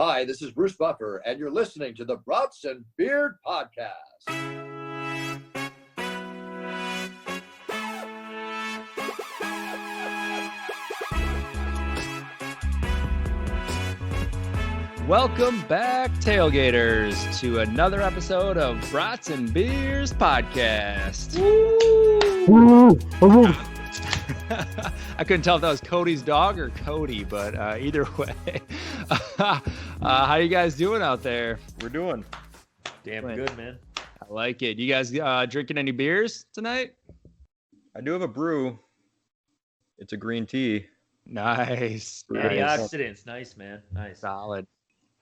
Hi, this is Bruce Buffer, and you're listening to the Brats and Beard Podcast. Welcome back, tailgaters, to another episode of Brats and Beers Podcast. I couldn't tell if that was Cody's dog or Cody, but either way. How you guys doing out there? We're doing damn good, man. I like it. You guys drinking any beers tonight? I do have a brew. It's a green tea. Nice. Antioxidants. Nice, man. Nice. Solid.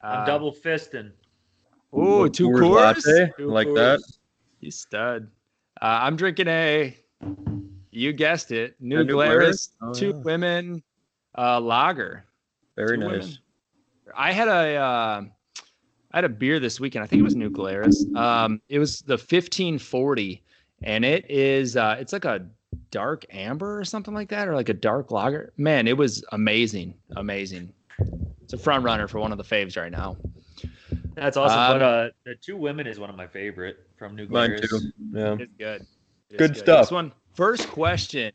I'm double fisting. Ooh, two Coors Coors? latte, Two like Coors. that. You stud. I'm drinking you guessed it, New New Glarus, Glarus? Oh, two yeah. women lager. Very Two nice. women. I had a beer this weekend. I think it was New Glarus. It was the 1540, and it is it's like a dark amber or something like that, or like a dark lager. Man, it was amazing. It's a front runner for one of the faves right now. That's awesome. But the two women is one of my favorite from New Mine Glarus. too. Yeah. It's good. It's Good stuff. This one, first question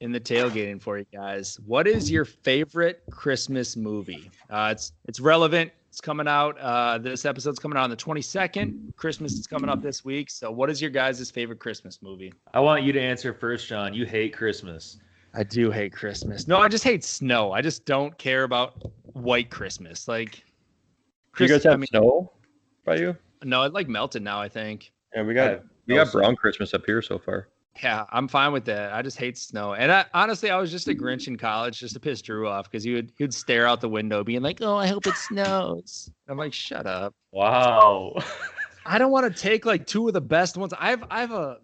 in the tailgating for you guys. What is your favorite Christmas movie? It's relevant. It's coming out. This episode's coming out on the 22nd. Christmas is coming up this week. So what is your guys' favorite Christmas movie? I want you to answer first, Sean. You hate Christmas. I do hate Christmas. No, I just hate snow. I just don't care about white Christmas. Like, Do you guys have snow by you? No, it like melted now, I think. Yeah, we got brown Christmas up here so far. Yeah, I'm fine with that. I just hate snow. And honestly, I was just a Grinch in college just to piss Drew off because he would stare out the window being like, oh, I hope it snows. I'm like, shut up. Wow. I don't want to take like two of the best ones. I've a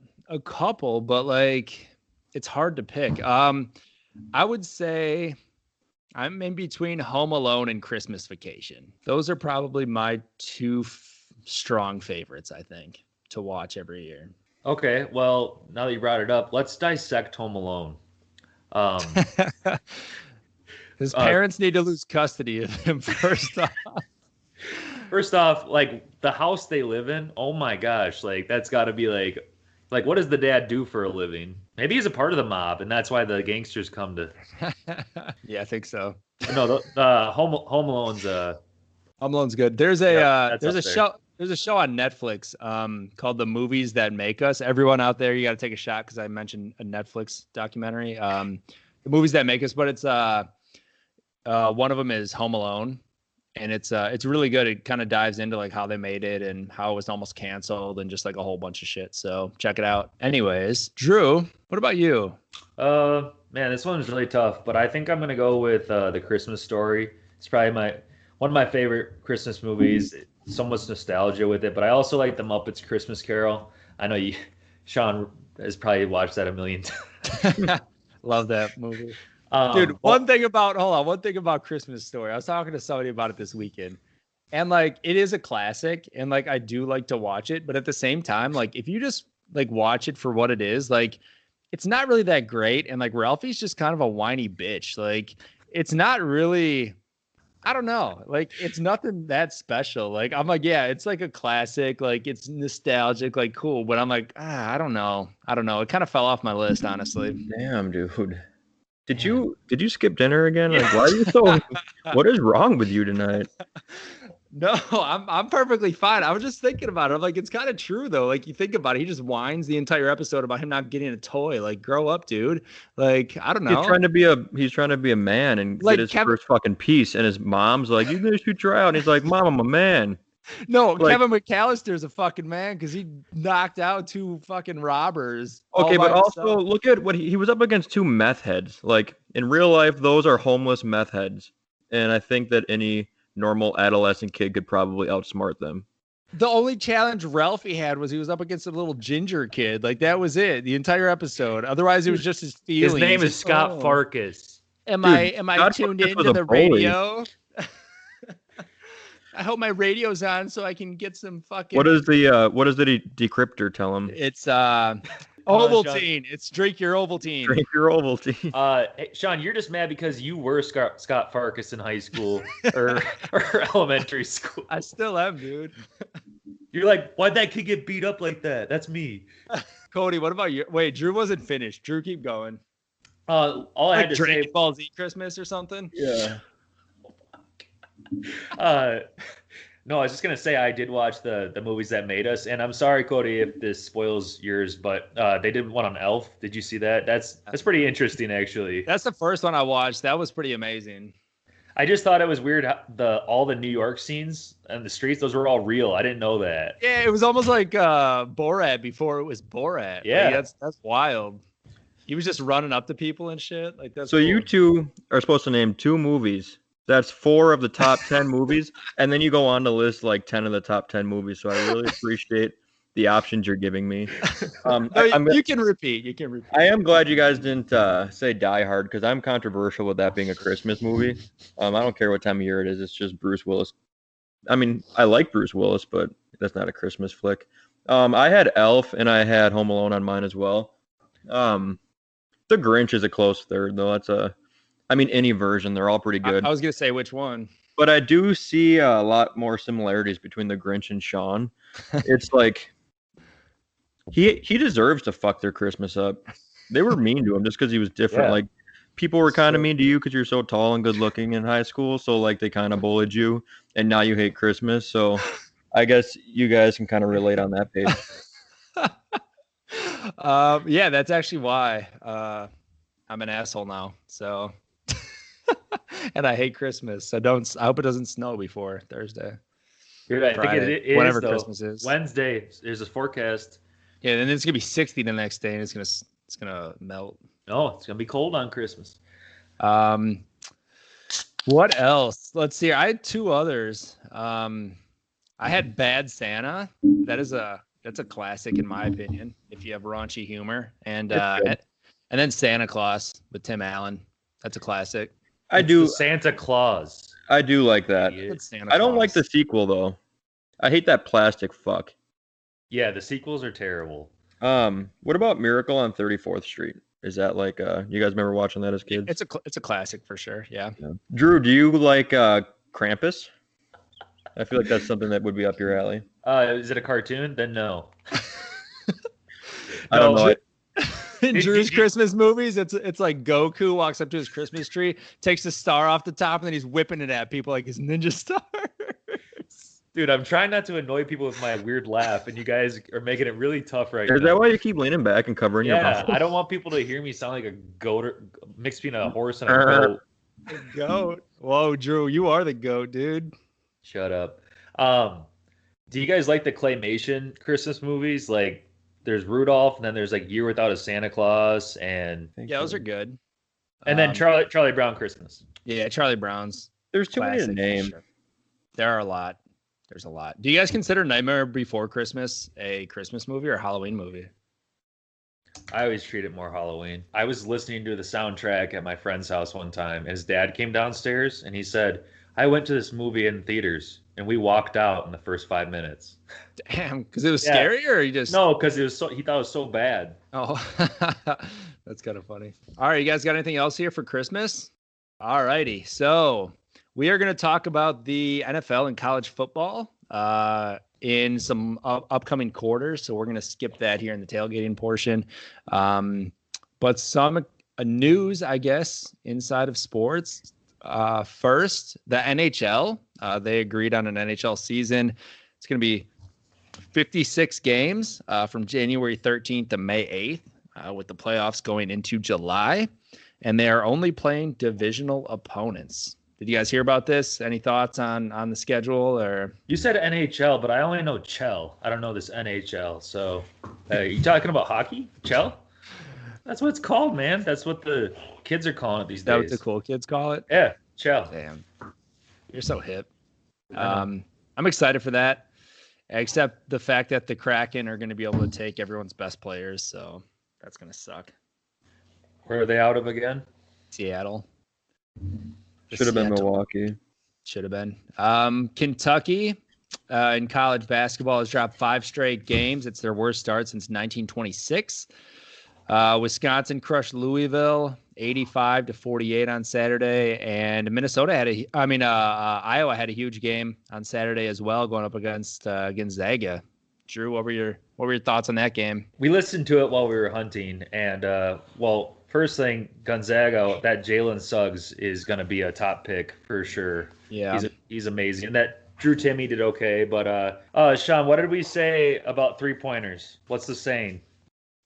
couple, but like it's hard to pick. I would say I'm in between Home Alone and Christmas Vacation. Those are probably my two strong favorites, I think, to watch every year. Okay, well, now that you brought it up, let's dissect Home Alone. His parents need to lose custody of him first off. First off, like the house they live in, oh my gosh, like that's got to be like what does the dad do for a living? Maybe he's a part of the mob, and that's why the gangsters come to. Yeah, I think so. No, the Home Alone's Home Alone's good. There's a show. There's a show on Netflix called The Movies That Make Us. Everyone out there, you got to take a shot because I mentioned a Netflix documentary. The Movies That Make Us, but it's one of them is Home Alone, and it's really good. It kind of dives into like how they made it and how it was almost canceled and just like a whole bunch of shit. So check it out. Anyways, Drew, what about you? Man, this one's really tough, but I think I'm gonna go with The Christmas Story. It's probably one of my favorite Christmas movies. So much nostalgia with it, but I also like The Muppets Christmas Carol. I know Sean has probably watched that a million times. Love that movie. Dude, one thing about Christmas Story. I was talking to somebody about it this weekend, and like it is a classic, and like I do like to watch it, but at the same time, like if you just like watch it for what it is, like it's not really that great, and like Ralphie's just kind of a whiny bitch. Like it's not really. I don't know. Like, it's nothing that special. Like, I'm like, yeah, it's like a classic. Like, it's nostalgic, like, cool. But I'm like, I don't know. It kind of fell off my list, honestly. Damn, dude. Did you skip dinner again? Like, why are you so? What is wrong with you tonight? No, I'm perfectly fine. I was just thinking about it. I'm like, it's kind of true though. Like you think about it, he just whines the entire episode about him not getting a toy. Like, grow up, dude. Like, I don't know. He's trying to be a man and like get his first fucking piece. And his mom's like, "You gonna shoot your out?" And he's like, "Mom, I'm a man." No, like, Kevin McAllister's a fucking man because he knocked out two fucking robbers. Okay, but also look at what he was up against. Two meth heads. Like in real life, those are homeless meth heads, and I think that any normal adolescent kid could probably outsmart them. The only challenge Ralphie had was he was up against a little ginger kid. Like that was it. The entire episode. Otherwise, it was just his feelings. His name is Scott Farkas. Am I tuned into the radio? I hope my radio's on so I can get some fucking. What does the decryptor tell him? It's Ovaltine. It's drink your Ovaltine. Drink your Ovaltine. Hey, Sean, you're just mad because you were Scott Farkas in high school or elementary school. I still am, dude. You're like, why'd that kid get beat up like that? That's me. Cody, what about you? Wait, Drew wasn't finished. Drew, keep going. All I had to Dragon say, Ball Z Christmas or something? Yeah. No, I was just gonna say I did watch the movies that made us, and I'm sorry, Cody, if this spoils yours, but they did one on Elf. Did you see that? That's pretty interesting, actually. That's the first one I watched. That was pretty amazing. I just thought it was weird how all the New York scenes and the streets, those were all real. I didn't know that. Yeah, it was almost like Borat before it was Borat. Yeah, like, that's wild. He was just running up to people and shit. Like that's so cool. You two are supposed to name 2 movies. That's 4 of the top 10 movies, and then you go on to list like 10 of the top 10 movies. So I really appreciate the options you're giving me. You can repeat. You can repeat. I am glad you guys didn't say Die Hard because I'm controversial with that being a Christmas movie. I don't care what time of year it is. It's just Bruce Willis. I mean, I like Bruce Willis, but that's not a Christmas flick. I had Elf and I had Home Alone on mine as well. The Grinch is a close third, though. Any version, they're all pretty good. I was going to say which one. But I do see a lot more similarities between the Grinch and Sean. It's like he deserves to fuck their Christmas up. They were mean to him just because he was different. Yeah. Like people were kind of mean to you because you're so tall and good looking in high school. So like they kind of bullied you, and now you hate Christmas. So I guess you guys can kind of relate on that page. Yeah, that's actually why I'm an asshole now. So. And I hate Christmas, so I hope it doesn't snow before Thursday. You're right. I think it is whenever though. Christmas is. Wednesday. There's a forecast. Yeah, and then it's gonna be 60 the next day, and it's gonna melt. No, it's gonna be cold on Christmas. What else? Let's see. I had 2 others. I had Bad Santa. That's a classic in my opinion. If you have raunchy humor, and then Santa Claus with Tim Allen. That's a classic. I do. Santa Claus. I do like that. I don't like the sequel though. I hate that plastic fuck. Yeah, the sequels are terrible. What about Miracle on 34th Street? Is that like you guys remember watching that as kids? It's a classic for sure. Yeah. Drew, do you like Krampus? I feel like that's something that would be up your alley. Is it a cartoon? Then no. I don't know. In Drew's Christmas movies, it's like Goku walks up to his Christmas tree, takes the star off the top, and then he's whipping it at people like his ninja stars. Dude, I'm trying not to annoy people with my weird laugh, and you guys are making it really tough right now. Is that why you keep leaning back and covering your mouth? Yeah, I don't want people to hear me sound like a goat mixed between a horse and a goat. The goat. Whoa, Drew, you are the goat, dude. Shut up. Do you guys like the claymation Christmas movies? Like, there's Rudolph, and then there's like Year Without a Santa Claus, and yeah, those are good. And then Charlie Brown Christmas. Yeah, Charlie Brown's. There's too many to name. Sure. There are a lot. There's a lot. Do you guys consider Nightmare Before Christmas a Christmas movie or a Halloween movie? I always treat it more Halloween. I was listening to the soundtrack at my friend's house one time, and his dad came downstairs, and he said, I went to this movie in theaters, and we walked out in the first 5 minutes. Damn, because it was scary, or he just... No, because he thought it was so bad. Oh, that's kind of funny. All right, you guys got anything else here for Christmas? All righty, so we are going to talk about the NFL and college football in some upcoming quarters. So we're going to skip that here in the tailgating portion. But some news, I guess, inside of sports. First, the NHL. They agreed on an NHL season. It's going to be 56 games from January 13th to May 8th, with the playoffs going into July. And they are only playing divisional opponents. Did you guys hear about this? Any thoughts on the schedule? Or you said NHL, but I only know Chell. I don't know this NHL. So, you talking about hockey? Chell? That's what it's called, man. That's what the kids are calling it these days. Is that what the cool kids call it? Yeah, Chell. Damn, you're so hip. I'm excited for that. Except the fact that the Kraken are going to be able to take everyone's best players, so that's going to suck. Where are they out of again? Seattle. Should have been Milwaukee. Should have been. Kentucky in college basketball has dropped 5 straight games. It's their worst start since 1926. Wisconsin crushed Louisville 85-48 on Saturday, and Iowa had a huge game on Saturday as well, going up against Gonzaga. Drew, what were your thoughts on that game? We listened to it while we were hunting, and first thing, Gonzaga, that Jalen Suggs is going to be a top pick for sure. Yeah, he's amazing. And that Drew Timme did okay, but Sean, what did we say about 3-pointers? What's the saying?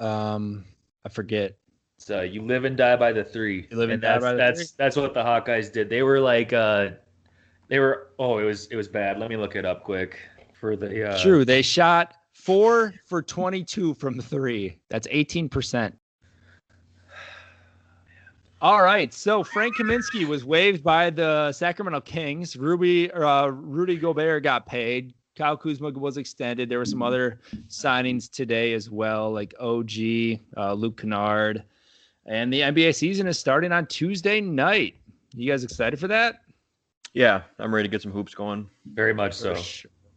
I forget. So you live and die by the 3. You live and die by the 3? That's what the Hawkeyes did. They were like, it was bad. Let me look it up quick for the. True, they shot 4 for 22 from 3. That's 18%. All right, so Frank Kaminsky was waived by the Sacramento Kings. Rudy Gobert got paid. Kyle Kuzma was extended. There were some other signings today as well, like OG, Luke Kennard. And the NBA season is starting on Tuesday night. You guys excited for that? Yeah, I'm ready to get some hoops going. Very much so.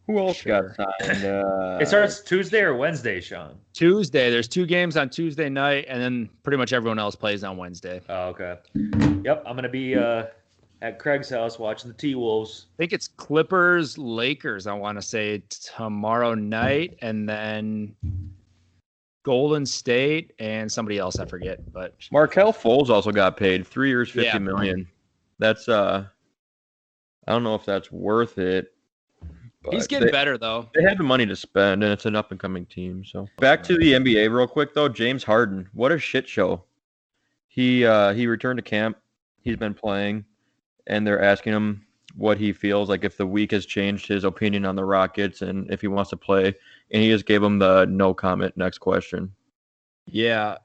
Who else got signed? It starts Tuesday or Wednesday, Sean? Tuesday. There's 2 games on Tuesday night, and then pretty much everyone else plays on Wednesday. Oh, okay. Yep, I'm going to be at Craig's house watching the T-Wolves. I think it's Clippers-Lakers, I want to say, tomorrow night, and then Golden State and somebody else, I forget. But Markelle Fultz also got paid 3 years, $50 million. That's I don't know if that's worth it. He's getting better though. They have the money to spend, and it's an up and coming team. So back to the NBA real quick though. James Harden, what a shit show. He returned to camp. He's been playing, and they're asking him what he feels like, if the week has changed his opinion on the Rockets and if he wants to play. And he just gave him the no comment, next question. Yeah,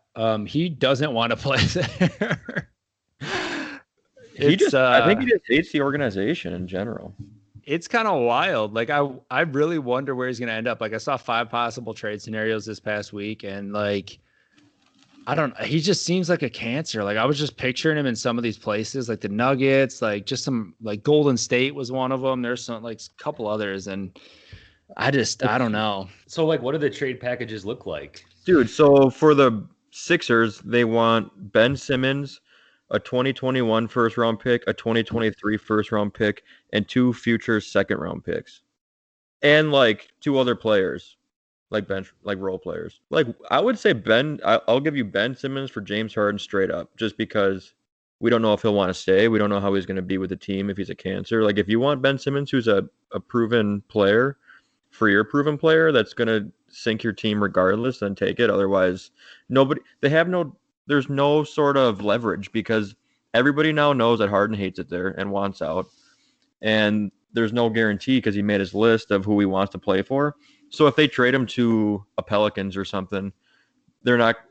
he doesn't want to play there. I think he just hates the organization in general. It's kind of wild. Like I really wonder where he's going to end up. Like I saw 5 possible trade scenarios this past week, and like he just seems like a cancer. Like I was just picturing him in some of these places, like the Nuggets, like just some, like Golden State was one of them. There's some, like a couple others, and I don't know. So like, what do the trade packages look like? Dude, so for the Sixers, they want Ben Simmons, a 2021 first-round pick, a 2023 first-round pick, and 2 future second-round picks. And, like, 2 other players, like role players. Like, I would say I'll give you Ben Simmons for James Harden straight up, just because we don't know if he'll want to stay. We don't know how he's going to be with the team if he's a cancer. Like, if you want Ben Simmons, who's a proven player, for your proven player that's going to sink your team regardless, then take it. Otherwise, there's no sort of leverage, because everybody now knows that Harden hates it there and wants out. And there's no guarantee, because he made his list of who he wants to play for. So if they trade him to a Pelicans or something,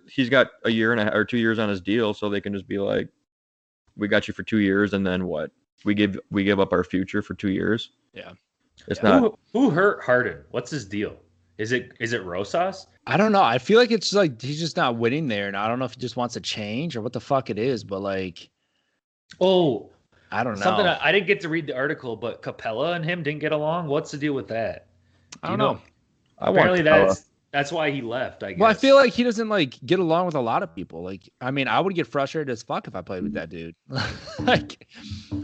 he's got a year and a half or 2 years on his deal. So they can just be like, we got you for 2 years. And then what? We give up our future for 2 years. Yeah. It's not. Who hurt Harden? What's his deal? Is it Rosas? I don't know. I feel like it's like he's just not winning there, and I don't know if he just wants to change or what the fuck it is. But like, I don't know. Something I didn't get to read the article, but Capella and him didn't get along. What's the deal with that? I don't know. Apparently that's why he left, I guess. Well, I feel like he doesn't like get along with a lot of people. Like, I mean, I would get frustrated as fuck if I played with that dude. Like,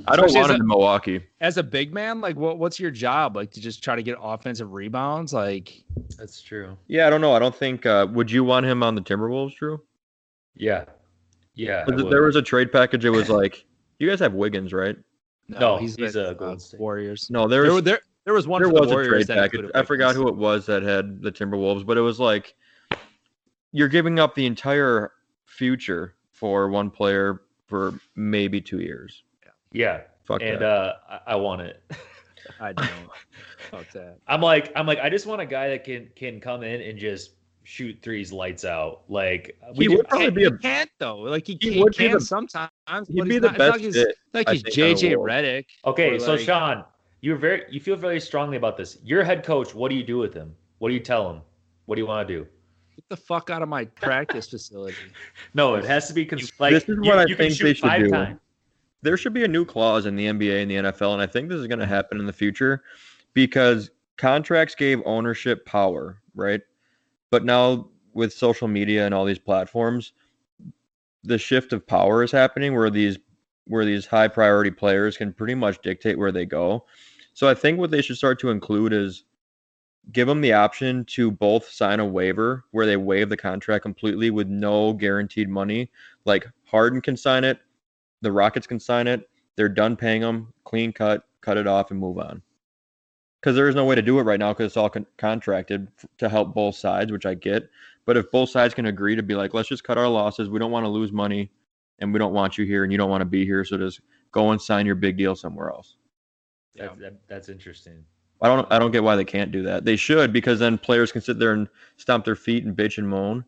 I don't want him in Milwaukee. As a big man, like, what's your job? Like, to just try to get offensive rebounds? Like, that's true. Yeah, I don't know. I don't think. Would you want him on the Timberwolves, Drew? Yeah. There was a trade package. It was like, you guys have Wiggins, right? No, he's a Golden State Warriors. No, there was one. There was a trade package. I forgot who it was that had the Timberwolves, but it was like, you're giving up the entire future for one player for maybe 2 years. Yeah. Fuck and that. I want it. I don't. Fuck that. I'm like, I just want a guy that can come in and just shoot threes lights out. Like he can't though. Like he can sometimes. He'd be the best. Like he's JJ Redick. Okay, so Sean, you feel very strongly about this. You're a head coach. What do you do with him? What do you tell him? What do you want to do? Get the fuck out of my practice facility. No, it has to be like this is what I think they should do. Times. There should be a new clause in the NBA and the NFL, and I think this is going to happen in the future, because contracts gave ownership power, right? But now with social media and all these platforms, the shift of power is happening where these high priority players can pretty much dictate where they go. So I think what they should start to include is give them the option to both sign a waiver where they waive the contract completely with no guaranteed money. Like Harden can sign it, the Rockets can sign it. They're done paying them, clean cut it off, and move on. Because there is no way to do it right now because it's all contracted to help both sides, which I get. But if both sides can agree to be like, let's just cut our losses, we don't want to lose money, and we don't want you here, and you don't want to be here, so just go and sign your big deal somewhere else. That's interesting. I don't get why they can't do that. They should, because then players can sit there and stomp their feet and bitch and moan,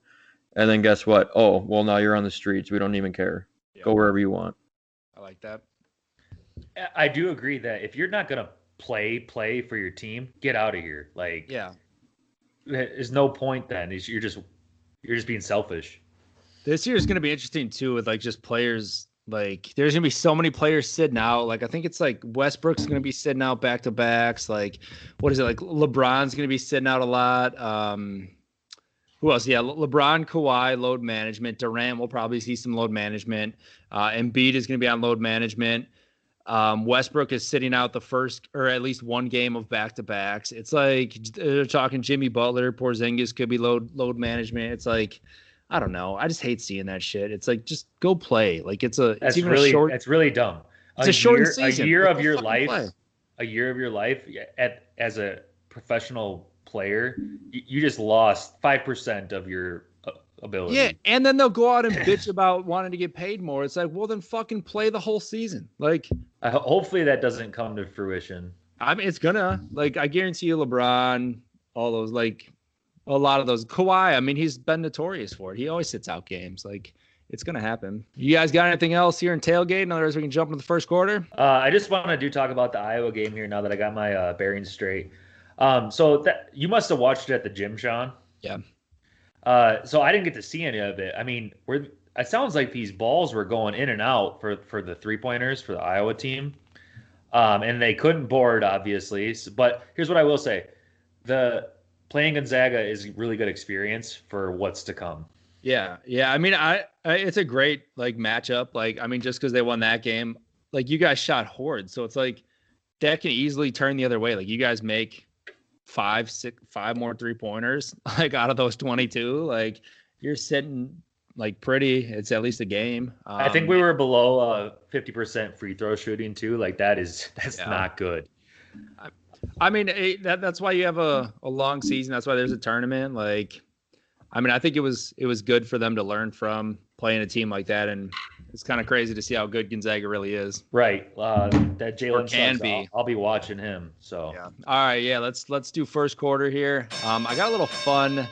and then guess what? Oh, well, now you're on the streets. We don't even care. Yeah. Go wherever you want. I like that. I do agree that if you're not gonna play for your team, get out of here. Like, yeah, there's no point then. You're just being selfish. This year is gonna be interesting too, with like just players. Like, there's gonna be so many players sitting out. Like, I think it's like Westbrook's gonna be sitting out back to backs. Like, what is it? Like LeBron's gonna be sitting out a lot. Who else? Yeah, LeBron, Kawhi, load management. Durant will probably see some load management. Embiid is gonna be on load management. Westbrook is sitting out the first or at least one game of back-to-backs. It's like they're talking Jimmy Butler, Porzingis could be load management. It's like, I don't know. I just hate seeing that shit. It's like, just go play. Like, it's really dumb. It's a short season. A year of your life as a professional player, you just lost 5% of your ability. Yeah, and then they'll go out and bitch about wanting to get paid more. It's like, well, then fucking play the whole season. Like, hopefully that doesn't come to fruition. I mean, it's gonna. Like, I guarantee you, LeBron, all those, like, a lot of those. Kawhi, I mean, he's been notorious for it. He always sits out games. Like, it's gonna happen. You guys got anything else here in tailgate? Otherwise, we can jump into the first quarter. I just want to talk about the Iowa game here now that I got my bearings straight. So that you must have watched it at the gym, Sean. Yeah. So I didn't get to see any of it. I mean, it sounds like these balls were going in and out for the 3-pointers for the Iowa team. And they couldn't board, obviously. But here's what I will say. The playing Gonzaga is a really good experience for what's to come. Yeah. I mean, it's a great, like, matchup. Like, I mean, just because they won that game, like, you guys shot hordes. So it's like that can easily turn the other way. Like, you guys make 5 more 3-pointers, like, out of those 22, like, you're sitting, like, pretty. It's at least a game. I think we were below 50% free throw shooting too. Like, that's not good. I mean, that's why you have a long season. That's why there's a tournament. Like, I mean, I think it was good for them to learn from playing a team like that, and it's kind of crazy to see how good Gonzaga really is. Right. That Jalen can be. I'll be watching him. So yeah. All right. Yeah. Let's do first quarter here. I got a little fun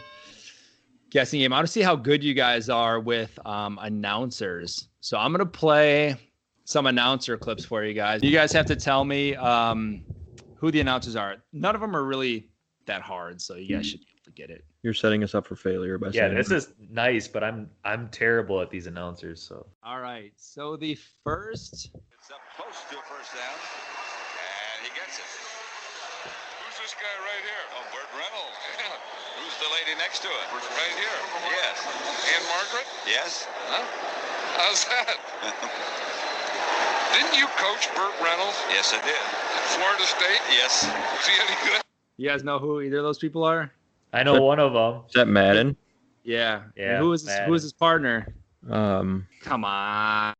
guessing game. I want to see how good you guys are with announcers. So I'm gonna play some announcer clips for you guys. You guys have to tell me who the announcers are. None of them are really that hard, so you guys should be able to get it. You're setting us up for failure by saying this is nice, but I'm terrible at these announcers. So all right, so the first, it's up close to a first down, and he gets it. Who's this guy right here? Oh, Burt Reynolds. Who's the lady next to it? Right here. Yes. Ann Margaret? Yes. Huh? How's that? Didn't you coach Burt Reynolds? Yes, I did. At Florida State? Yes. Was he any good? You guys know who either of those people are? I know one of them. Is that Madden? Yeah. Yeah. And who is his partner? Come on.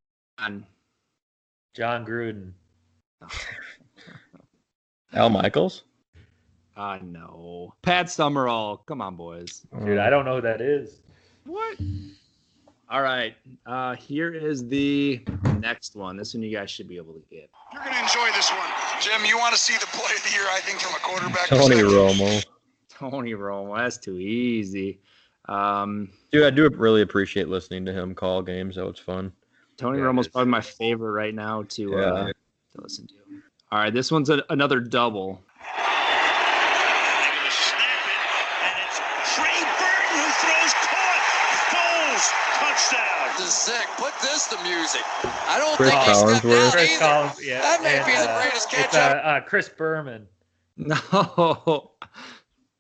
John Gruden. Al Michaels? No. Pat Summerall. Come on, boys. Dude, I don't know who that is. What? All right. Here is the next one. This one you guys should be able to get. You're going to enjoy this one. Jim, you want to see the play of the year, I think, from a quarterback Tony perspective. Tony Romo. That's too easy. Dude, I do really appreciate listening to him call games. That was fun. Tony Romo's probably my favorite right now to listen to. All right, this one's another double. This is sick. Put this to music. I don't Chris think he's got that Collinsworth. Chris either. Collins, yeah. That may be the greatest catch ever. Chris Berman. No.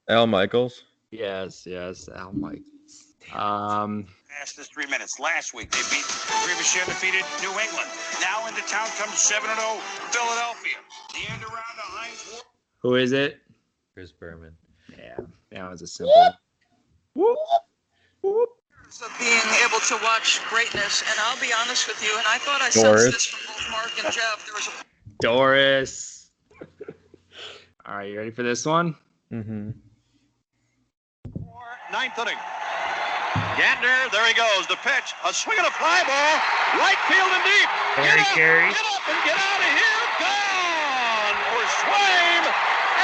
Al Michaels. Yes, Al Michaels. Fastest 3 minutes. Last week, they beat previously undefeated New England. Now into town comes 7-0 Philadelphia. The end around the Heinz. Who is it? Chris Berman. Yeah, that was a simple one. Whoop, whoop. Of being able to watch greatness, and I'll be honest with you, and I thought I sensed this from both Mark and Jeff. There was a Doris. All right, you ready for this one? Mm-hmm. Ninth inning. Gantner, there he goes. The pitch, a swing and a fly ball, right field and deep. Harry Carey. Get up and get out of here. Gone for Swaim,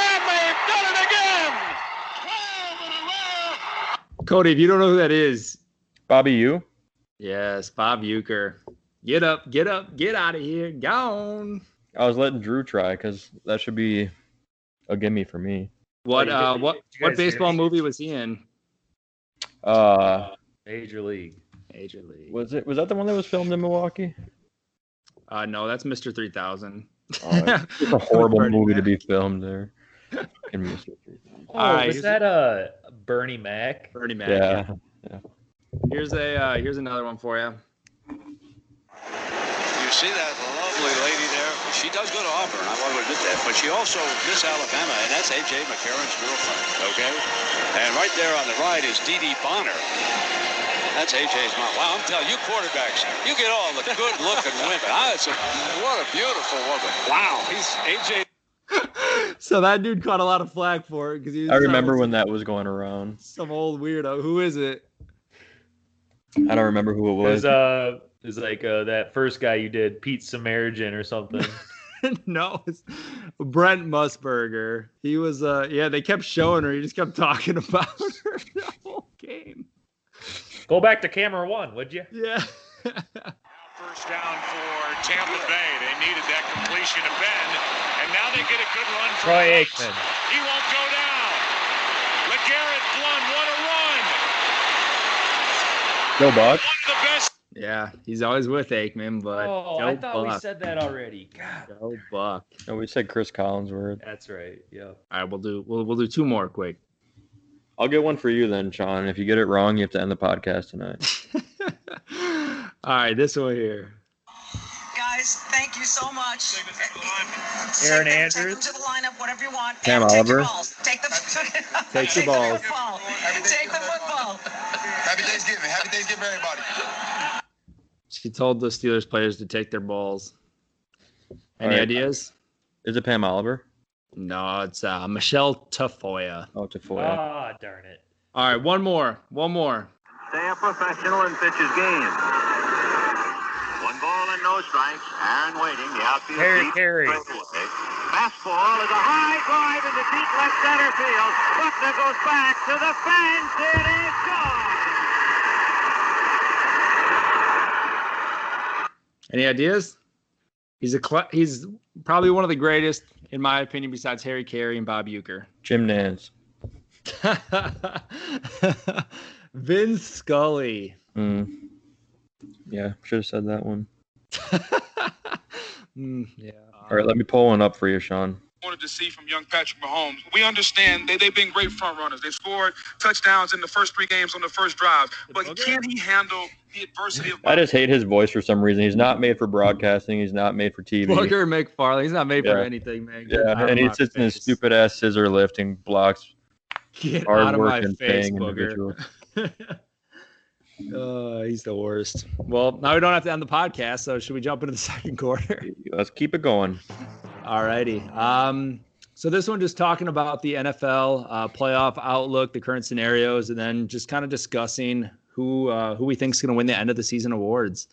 and they've done it again. 12 in a row. Cody, if you don't know who that is. Bobby U. Yes, Bob Uecker. Get up, get out of here, gone. I was letting Drew try because that should be a gimme for me. What baseball hear me? movie was he in? Major League. Was that the one that was filmed in Milwaukee? No, that's Mr. 3000. It's a horrible movie to be filmed there. In Mr. 3000. Oh, All right, was that Bernie Mac? Bernie Mac. Yeah. Here's another one for you. You see that lovely lady there? She does go to Auburn. I want to admit that. But she also Miss Alabama, and that's A.J. McCarron's girlfriend, okay? And right there on the right is Dee Dee Bonner. That's A.J.'s mom. Wow, I'm telling you, quarterbacks, you get all the good-looking women. What a beautiful woman. Wow, he's A.J. So that dude caught a lot of flack for it because I remember when that was going around. Some old weirdo. Who is it? I don't remember who it was. It's like that first guy you did, Pete Samaritan or something. No, it's Brent Musburger. He was they kept showing her. He just kept talking about her the whole game. Go back to camera one, would you? Yeah. First down for Tampa Bay. They needed that completion to Ben, and now they get a good run from Troy Blunt. Aikman. He won't go down. LeGarrette Blunt, what a run! Joe Buck. One of the best. Yeah, he's always with Aikman, but I thought we said that already. God. Joe Buck. No, we said Chris Collinsworth. That's right. Yeah. All right, we'll do two more quick. I'll get one for you then, Sean. If you get it wrong, you have to end the podcast tonight. All right, this one here. guys, thank you so much. Aaron Take Andrews. them to the lineup, whatever you want. Pam and take Oliver. your balls. Take the Take your balls. football. Take the football. Happy Thanksgiving. Happy Thanksgiving, everybody. She told the Steelers players to take their balls. Any All right. ideas? Is it Pam Oliver? No, it's Michelle Tafoya. Oh, Tafoya. Ah, darn it. All right, one more. Stay a professional and pitch his game. One ball and no strikes. Aaron waiting. The outfield deep. Harry. Fastball is a high drive into deep left center field. Buckner goes back to the fence. It is gone. Any ideas? He's probably one of the greatest, in my opinion, besides Harry Carey and Bob Uecker. Jim Nance. Vince Scully. Yeah, should have said that one. Yeah. All right, let me pull one up for you, Sean. Wanted to see from young Patrick Mahomes. We understand they've been great front runners. They scored touchdowns in the first 3 games on the first drive. But can he handle the adversity of... I just hate his voice for some reason. He's not made for broadcasting. He's not made for TV. Booger McFarlane. He's not made for anything, man. Get Yeah, out and of he my sits in his face. stupid ass scissor lifting blocks. Get out of my Hard-working, face, paying Booger. individual. He's the worst. Well, now we don't have to end the podcast, so should we jump into the second quarter? Let's keep it going. All righty. So this one just talking about the NFL playoff outlook, the current scenarios, and then just kind of discussing who we think is going to win the end of the season awards.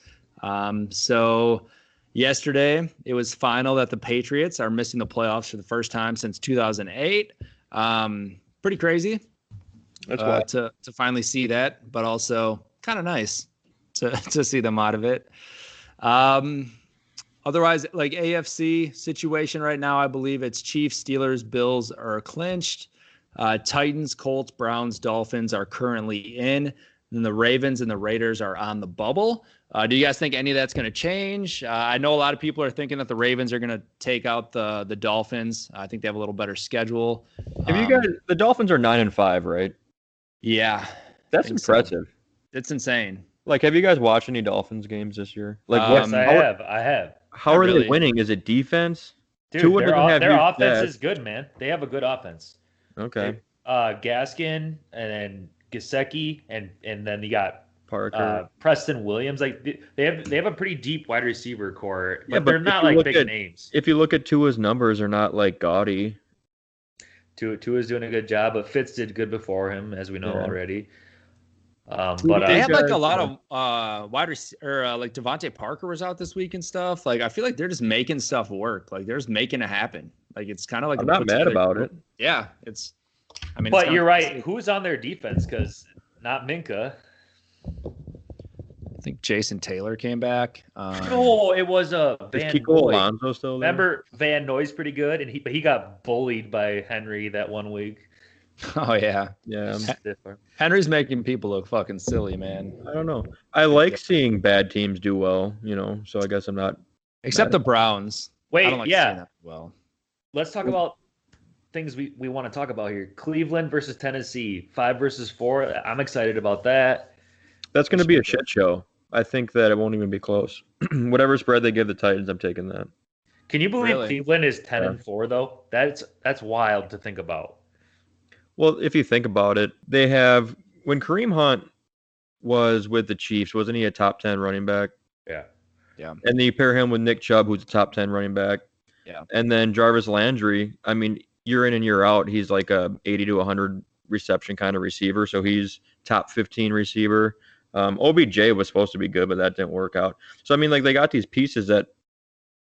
So yesterday it was final that the Patriots are missing the playoffs for the first time since 2008. Pretty crazy to finally see that, but also kind of nice to see them out of it. Otherwise, like AFC situation right now, I believe it's Chiefs, Steelers, Bills are clinched. Titans, Colts, Browns, Dolphins are currently in. Then the Ravens and the Raiders are on the bubble. Do you guys think any of that's going to change? I know a lot of people are thinking that the Ravens are going to take out the Dolphins. I think they have a little better schedule. The Dolphins are 9-5, right? Yeah. That's impressive. So. It's insane. Like, have you guys watched any Dolphins games this year? Like, yes, I have. How are they winning? Is it defense? Dude, their offense is good, man. They have a good offense. Okay. Gaskin and then Gesicki and then you got Parker, Preston Williams. Like they have a pretty deep wide receiver core, but they're not like big names. If you look at Tua's numbers, they're not like gaudy. Tua's doing a good job, but Fitz did good before him, as we know already. But they had like a lot of wide receiver, like Devontae Parker was out this week and stuff. Like I feel like they're just making stuff work. Like they're just making it happen. Like it's kind of like I'm not mad about it. Yeah, it's. I mean, but you're right. Who's on their defense? Because not Minka. I think Jason Taylor came back. No, it was Van Kiko Noy. Alonso still there? Remember Van Noy's pretty good, and he got bullied by Henry that one week. Oh yeah. Henry's making people look fucking silly, man. I don't know. I like seeing bad teams do well, so I guess I'm not. Except the Browns. Wait, I don't like seeing that well. Let's talk about things we want to talk about here. Cleveland versus Tennessee, 5 versus 4. I'm excited about that. That's going to be a shit show. I think that it won't even be close. Whatever spread they give the Titans, I'm taking that. Can you believe Cleveland is 10-4 though? That's wild to think about. Well, if you think about it, they have when Kareem Hunt was with the Chiefs, wasn't he a top 10 running back? Yeah. And then you pair him with Nick Chubb, who's a top 10 running back. Yeah. And then Jarvis Landry, I mean, year in and year out, he's like a 80 to 100 reception kind of receiver. So he's top 15 receiver. OBJ was supposed to be good, but that didn't work out. So, I mean, like they got these pieces that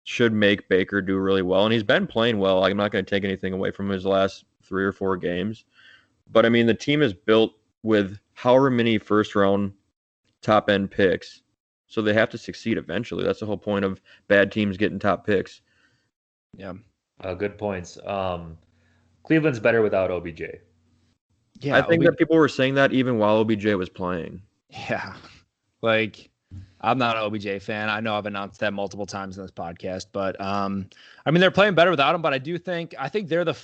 should make Baker do really well. And he's been playing well. I'm not going to take anything away from his last 3 or 4 games. But, I mean, the team is built with however many first-round top-end picks. So they have to succeed eventually. That's the whole point of bad teams getting top picks. Yeah. Good points. Cleveland's better without OBJ. Yeah, I think that people were saying that even while OBJ was playing. Yeah. Like, I'm not an OBJ fan. I know I've announced that multiple times in this podcast. But, I mean, they're playing better without him. But I think they're them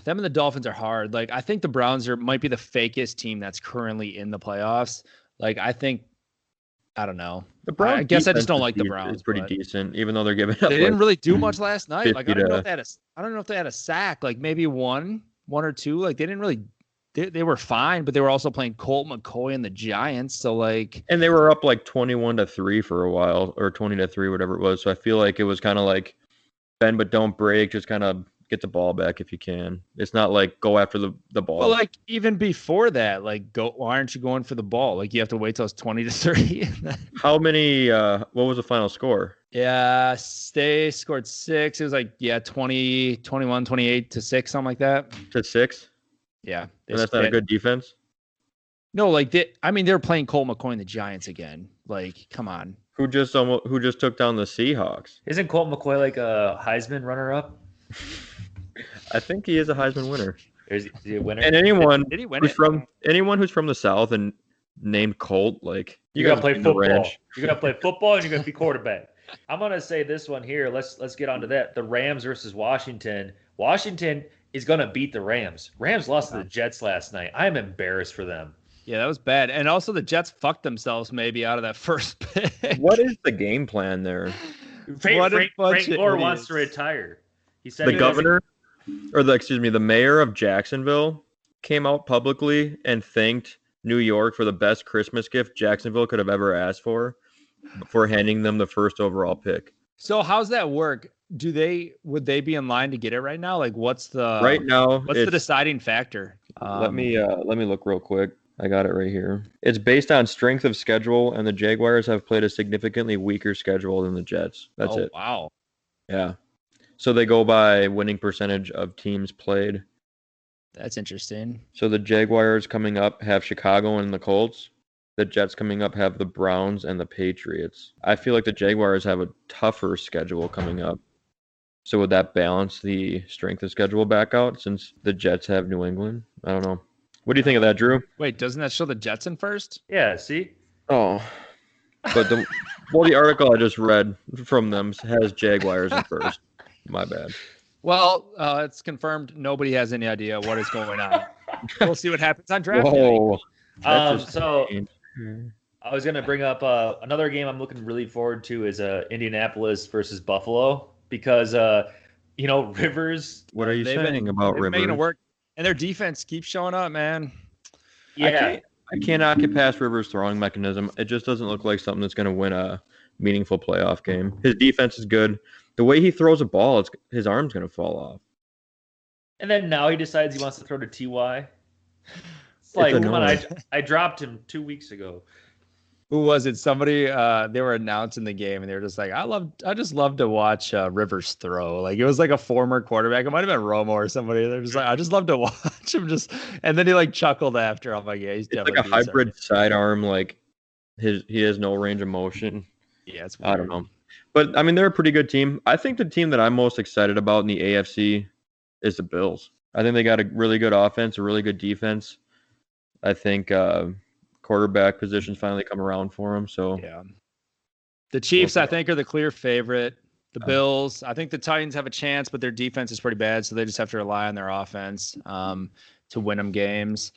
and the Dolphins are hard. Like, I think the Browns might be the fakest team that's currently in the playoffs. Like, I don't know. The Browns, I guess I just don't like the Browns. It's pretty decent, even though they're giving up. They didn't really do much last night. Like I don't know if they had a sack. Like maybe one or two. Like they didn't really. They were fine, but they were also playing Colt McCoy and the Giants. So like, and they were up like 21-3 for a while, or 20-3, whatever it was. So I feel like it was kind of like bend but don't break. Just kind of get the ball back if you can. It's not like go after the ball. Well, like even before that, like why aren't you going for the ball? Like you have to wait till it's 20-3. How many? What was the final score? Yeah, they scored 6. It was like 20, 21, 28 to 6, something like that. To 6. Yeah, and that's not a good defense. No, like they're playing Colt McCoy and the Giants again. Like, come on. Who just took down the Seahawks? Isn't Colt McCoy like a Heisman runner-up? I think he is a Heisman winner. Is he a winner? And anyone Did he win who's from the South and named Colt, like you gotta play football. You gotta play football and you're gonna be quarterback. I'm gonna say this one here. Let's get onto that. The Rams versus Washington. Washington is gonna beat the Rams. Rams lost to the Jets last night. I'm embarrassed for them. Yeah, that was bad. And also the Jets fucked themselves maybe out of that first pick. What is the game plan there? Frank Gore wants to retire. He said the governor, the mayor of Jacksonville came out publicly and thanked New York for the best Christmas gift Jacksonville could have ever asked for handing them the first overall pick. So how's that work? Would they be in line to get it right now? Like what's the deciding factor? Let me look real quick. I got it right here. It's based on strength of schedule, and the Jaguars have played a significantly weaker schedule than the Jets. That's it. Wow. Yeah. So they go by winning percentage of teams played. That's interesting. So the Jaguars coming up have Chicago and the Colts. The Jets coming up have the Browns and the Patriots. I feel like the Jaguars have a tougher schedule coming up. So would that balance the strength of schedule back out since the Jets have New England? I don't know. What do you think of that, Drew? Wait, doesn't that show the Jets in first? Yeah, see? Oh, but the article I just read from them has Jaguars in first. My bad. Well, it's confirmed nobody has any idea what is going on. We'll see what happens on draft Whoa. night. So I was gonna bring up another game I'm looking really forward to is Indianapolis versus Buffalo because Rivers. What are you saying about Rivers? Making it work, and their defense keeps showing up, man. Yeah, I cannot get past Rivers' throwing mechanism. It just doesn't look like something that's going to win a meaningful playoff game. His defense is good. The way he throws a ball, his arm's going to fall off. And then now he decides he wants to throw to Ty. It's like, come on, I dropped him 2 weeks ago. Who was it? Somebody they were announcing the game and they were just like, I just love to watch Rivers throw. Like it was like a former quarterback. It might have been Romo or somebody. They're just like, I just love to watch him and then he like chuckled after. I'm like, yeah, he's definitely like a hybrid sidearm. Like he has no range of motion. Yeah, it's weird. I don't know. But I mean, they're a pretty good team. I think the team that I'm most excited about in the AFC is the Bills. I think they got a really good offense, a really good defense. I think quarterback positions finally come around for them. So yeah, the Chiefs I think are the clear favorite. The Bills, I think the Titans have a chance, but their defense is pretty bad, so they just have to rely on their offense to win them games.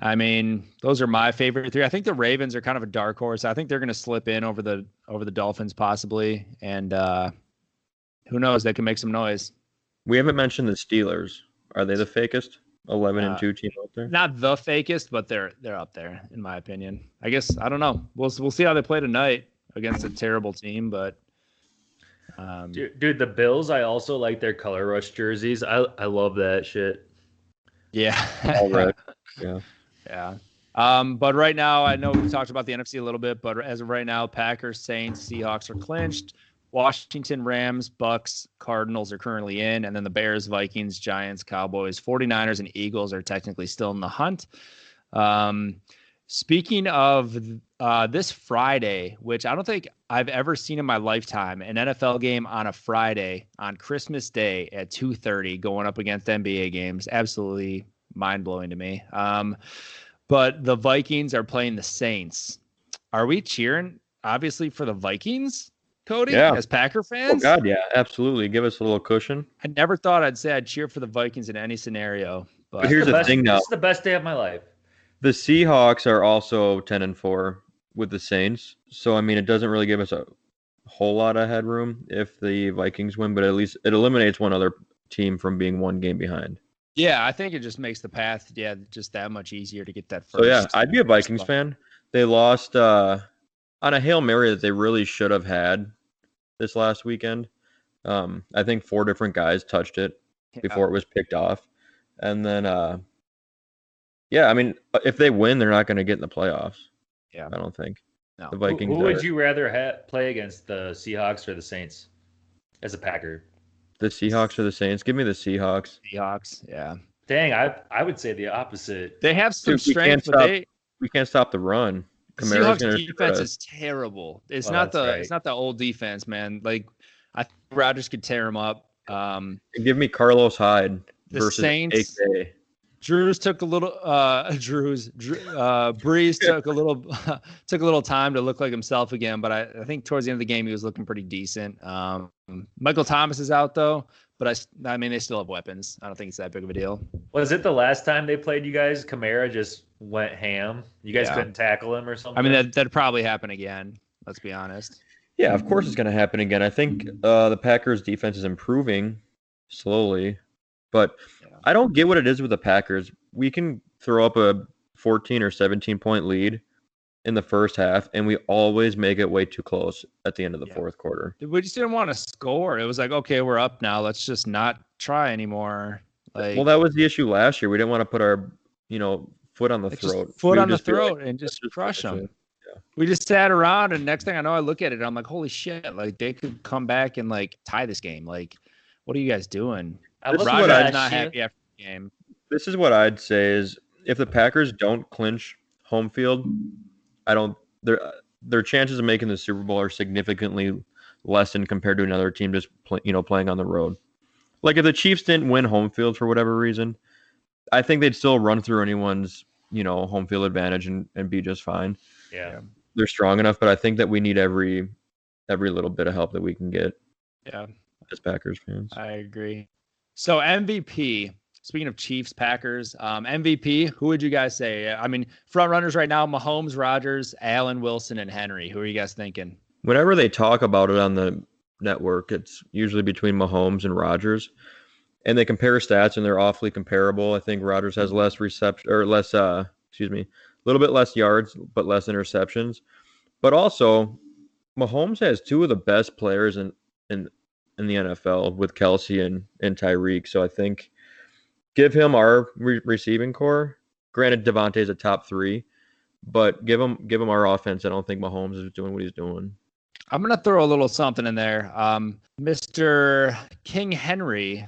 I mean, those are my favorite three. I think the Ravens are kind of a dark horse. I think they're going to slip in over the Dolphins possibly, and who knows? They can make some noise. We haven't mentioned the Steelers. Are they the fakest 11-2 team out there? Not the fakest, but they're up there in my opinion. I guess I don't know. We'll see how they play tonight against a terrible team, but dude, the Bills. I also like their color rush jerseys. I love that shit. Yeah. All right. Yeah. Yeah. But right now, I know we've talked about the NFC a little bit, but as of right now, Packers, Saints, Seahawks are clinched. Washington, Rams, Bucks, Cardinals are currently in, and then the Bears, Vikings, Giants, Cowboys, 49ers, and Eagles are technically still in the hunt. Speaking of this Friday, which I don't think I've ever seen in my lifetime, an NFL game on a Friday on Christmas Day at 2:30 going up against NBA games, absolutely mind-blowing to me. But the Vikings are playing the Saints. Are we cheering, obviously, for the Vikings, Cody, as Packer fans? Oh, God, yeah, absolutely. Give us a little cushion. I never thought I'd say I'd cheer for the Vikings in any scenario. But here's the thing now. This is the best day of my life. The Seahawks are also 10-4 with the Saints. So, I mean, it doesn't really give us a whole lot of headroom if the Vikings win, but at least it eliminates one other team from being one game behind. Yeah, I think it just makes the path, just that much easier to get that first. So, yeah, I'd be a Vikings fan. They lost on a Hail Mary that they really should have had this last weekend. I think 4 different guys touched it before it was picked off. And then, I mean, if they win, they're not going to get in the playoffs. Yeah. I don't think. No. The Vikings. Who would you rather play against, the Seahawks or the Saints as a Packer? The Seahawks or the Saints? Give me the Seahawks. Seahawks, yeah. Dang, I would say the opposite. They have some strength, but we can't stop the run. The Seahawks defense is terrible. It's not the old defense, man. Like I think Rodgers could tear him up. Give me Carlos Hyde versus Saints. AK. Breeze took a little took a little time to look like himself again, but I think towards the end of the game he was looking pretty decent. Michael Thomas is out though, but I mean they still have weapons. I don't think it's that big of a deal. Was it the last time they played you guys? Kamara just went ham. You guys couldn't tackle him or something? I mean that'd probably happen again. Let's be honest. Yeah, of course it's going to happen again. I think the Packers defense is improving slowly, but I don't get what it is with the Packers. We can throw up a 14 or 17 point lead in the first half, and we always make it way too close at the end of the fourth quarter. We just didn't want to score. It was like, okay, we're up now. Let's just not try anymore. Well, that was the issue last year. We didn't want to put our, foot on the throat. And just crush them. Yeah. We just sat around, and next thing I know, I look at it, I'm like, holy shit! Like they could come back and like tie this game. Like, what are you guys doing? Rodgers not happy after the game. This is what I'd say is if the Packers don't clinch home field, their chances of making the Super Bowl are significantly lessened compared to another team just playing on the road. Like if the Chiefs didn't win home field for whatever reason, I think they'd still run through anyone's, home field advantage and be just fine. Yeah. They're strong enough, but I think that we need every little bit of help that we can get. Yeah. As Packers fans. I agree. So MVP, speaking of Chiefs, Packers, MVP, who would you guys say? I mean, front runners right now, Mahomes, Rodgers, Allen, Wilson, and Henry. Who are you guys thinking? Whenever they talk about it on the network, it's usually between Mahomes and Rodgers. And they compare stats, and they're awfully comparable. I think Rodgers has less reception, or less, a little bit less yards, but less interceptions. But also, Mahomes has two of the best players in the NFL with Kelsey and Tyreek. So I think give him our receiving core. Granted, Devontae's a top 3, but give him our offense. I don't think Mahomes is doing what he's doing. I'm going to throw a little something in there. Mr. King Henry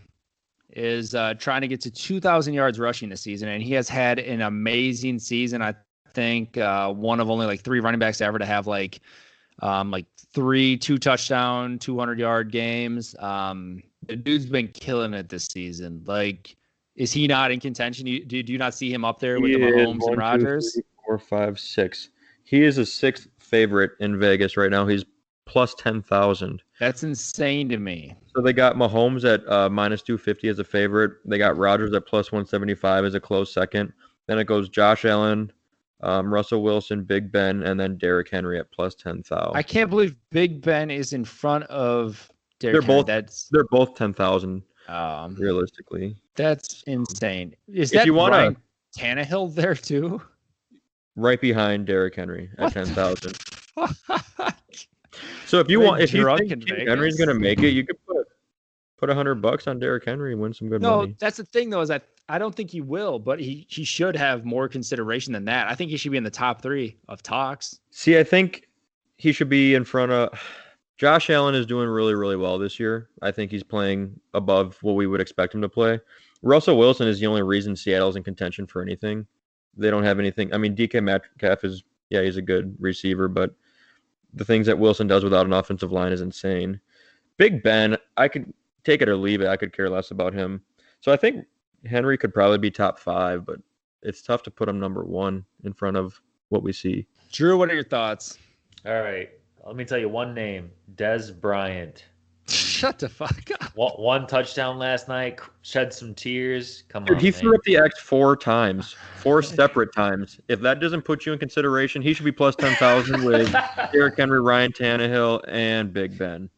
is trying to get to 2,000 yards rushing this season, and he has had an amazing season. I think one of only 3 running backs ever to have 3 2-touchdown, 200-yard games. The dude's been killing it this season. Is he not in contention? Do you not see him up there with the Mahomes and Rodgers? 2, 3, 4, 5, 6. He is a 6th favorite in Vegas right now. He's plus 10,000. That's insane to me. So they got Mahomes at minus 250 as a favorite. They got Rodgers at plus 175 as a close second. Then it goes Josh Allen, Russell Wilson, Big Ben, and then Derrick Henry at plus 10,000. I can't believe Big Ben is in front of Derrick Henry. They're both 10,000 realistically. That's insane. Is that Ryan Tannehill there too? Right behind Derrick Henry at 10,000. So if you think King Henry's going to make it, you could put $100 on Derrick Henry and win some good money. No, that's the thing though, is I don't think he will, but he should have more consideration than that. I think he should be in the top 3 of talks. See, I think he should be in front of Josh Allen is doing really, really well this year. I think he's playing above what we would expect him to play. Russell Wilson is the only reason Seattle's in contention for anything. They don't have anything. I mean, DK Metcalf he's a good receiver, but the things that Wilson does without an offensive line is insane. Big Ben, I could take it or leave it. I could care less about him. So I think Henry could probably be top 5, but it's tough to put him number 1 in front of what we see. Drew, what are your thoughts? All right. Let me tell you one name. Dez Bryant. Shut the fuck up. One touchdown last night. Shed some tears. Come Dude, on, he man. threw up the X 4 times. 4 separate times. If that doesn't put you in consideration, he should be plus 10,000 with Derrick Henry, Ryan Tannehill, and Big Ben.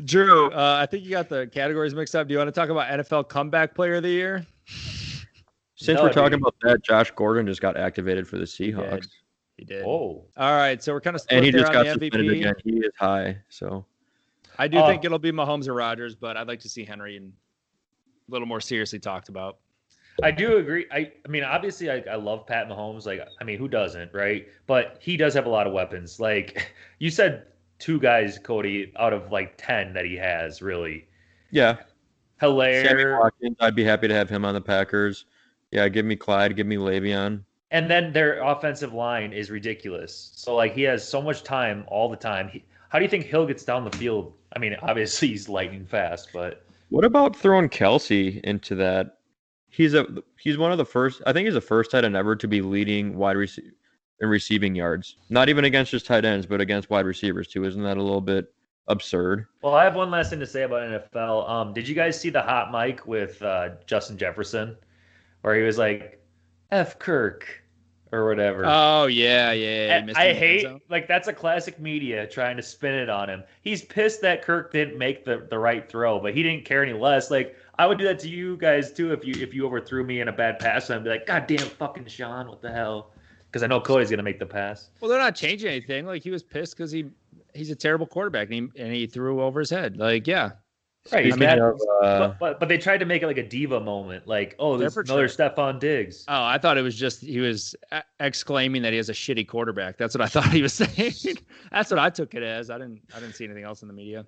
Drew, I think you got the categories mixed up. Do you want to talk about NFL Comeback Player of the Year? Since we're talking about that, Josh Gordon just got activated for the Seahawks. He did. Oh. All right, so we're kind of split And he there just on got the suspended MVP. again. He is high, so. I do think it'll be Mahomes or Rodgers, but I'd like to see Henry and a little more seriously talked about. I do agree. I mean, obviously, I love Pat Mahomes. Who doesn't, right? But he does have a lot of weapons. You said 2 guys, Cody, out of 10 that he has, really. Yeah. Hilaire. Sammy Watkins, I'd be happy to have him on the Packers. Yeah, give me Clyde, give me Le'Veon. And then their offensive line is ridiculous. So, he has so much time all the time. How do you think Hill gets down the field? I mean, obviously he's lightning fast, but what about throwing Kelsey into that? He's one of the first. I think he's the first tight end ever to be leading wide receiver in receiving yards. Not even against just tight ends, but against wide receivers too. Isn't that a little bit absurd? Well, I have one last thing to say about NFL. Did you guys see the hot mic with Justin Jefferson, where he was like, "F Kirk" or whatever? Oh yeah. I hate that's a classic media trying to spin it on him. He's pissed that Kirk didn't make the right throw, but he didn't care any less. I would do that to you guys too if you overthrew me in a bad pass. I'd be like, "God damn, fucking Sean, what the hell?" Because I know Cody's gonna make the pass. Well, they're not changing anything. He was pissed because he's a terrible quarterback and he threw over his head. Yeah. Right. But they tried to make it like a diva moment. There's another Stephon Diggs. Oh, I thought it was just he was exclaiming that he has a shitty quarterback. That's what I thought he was saying. That's what I took it as. I didn't see anything else in the media.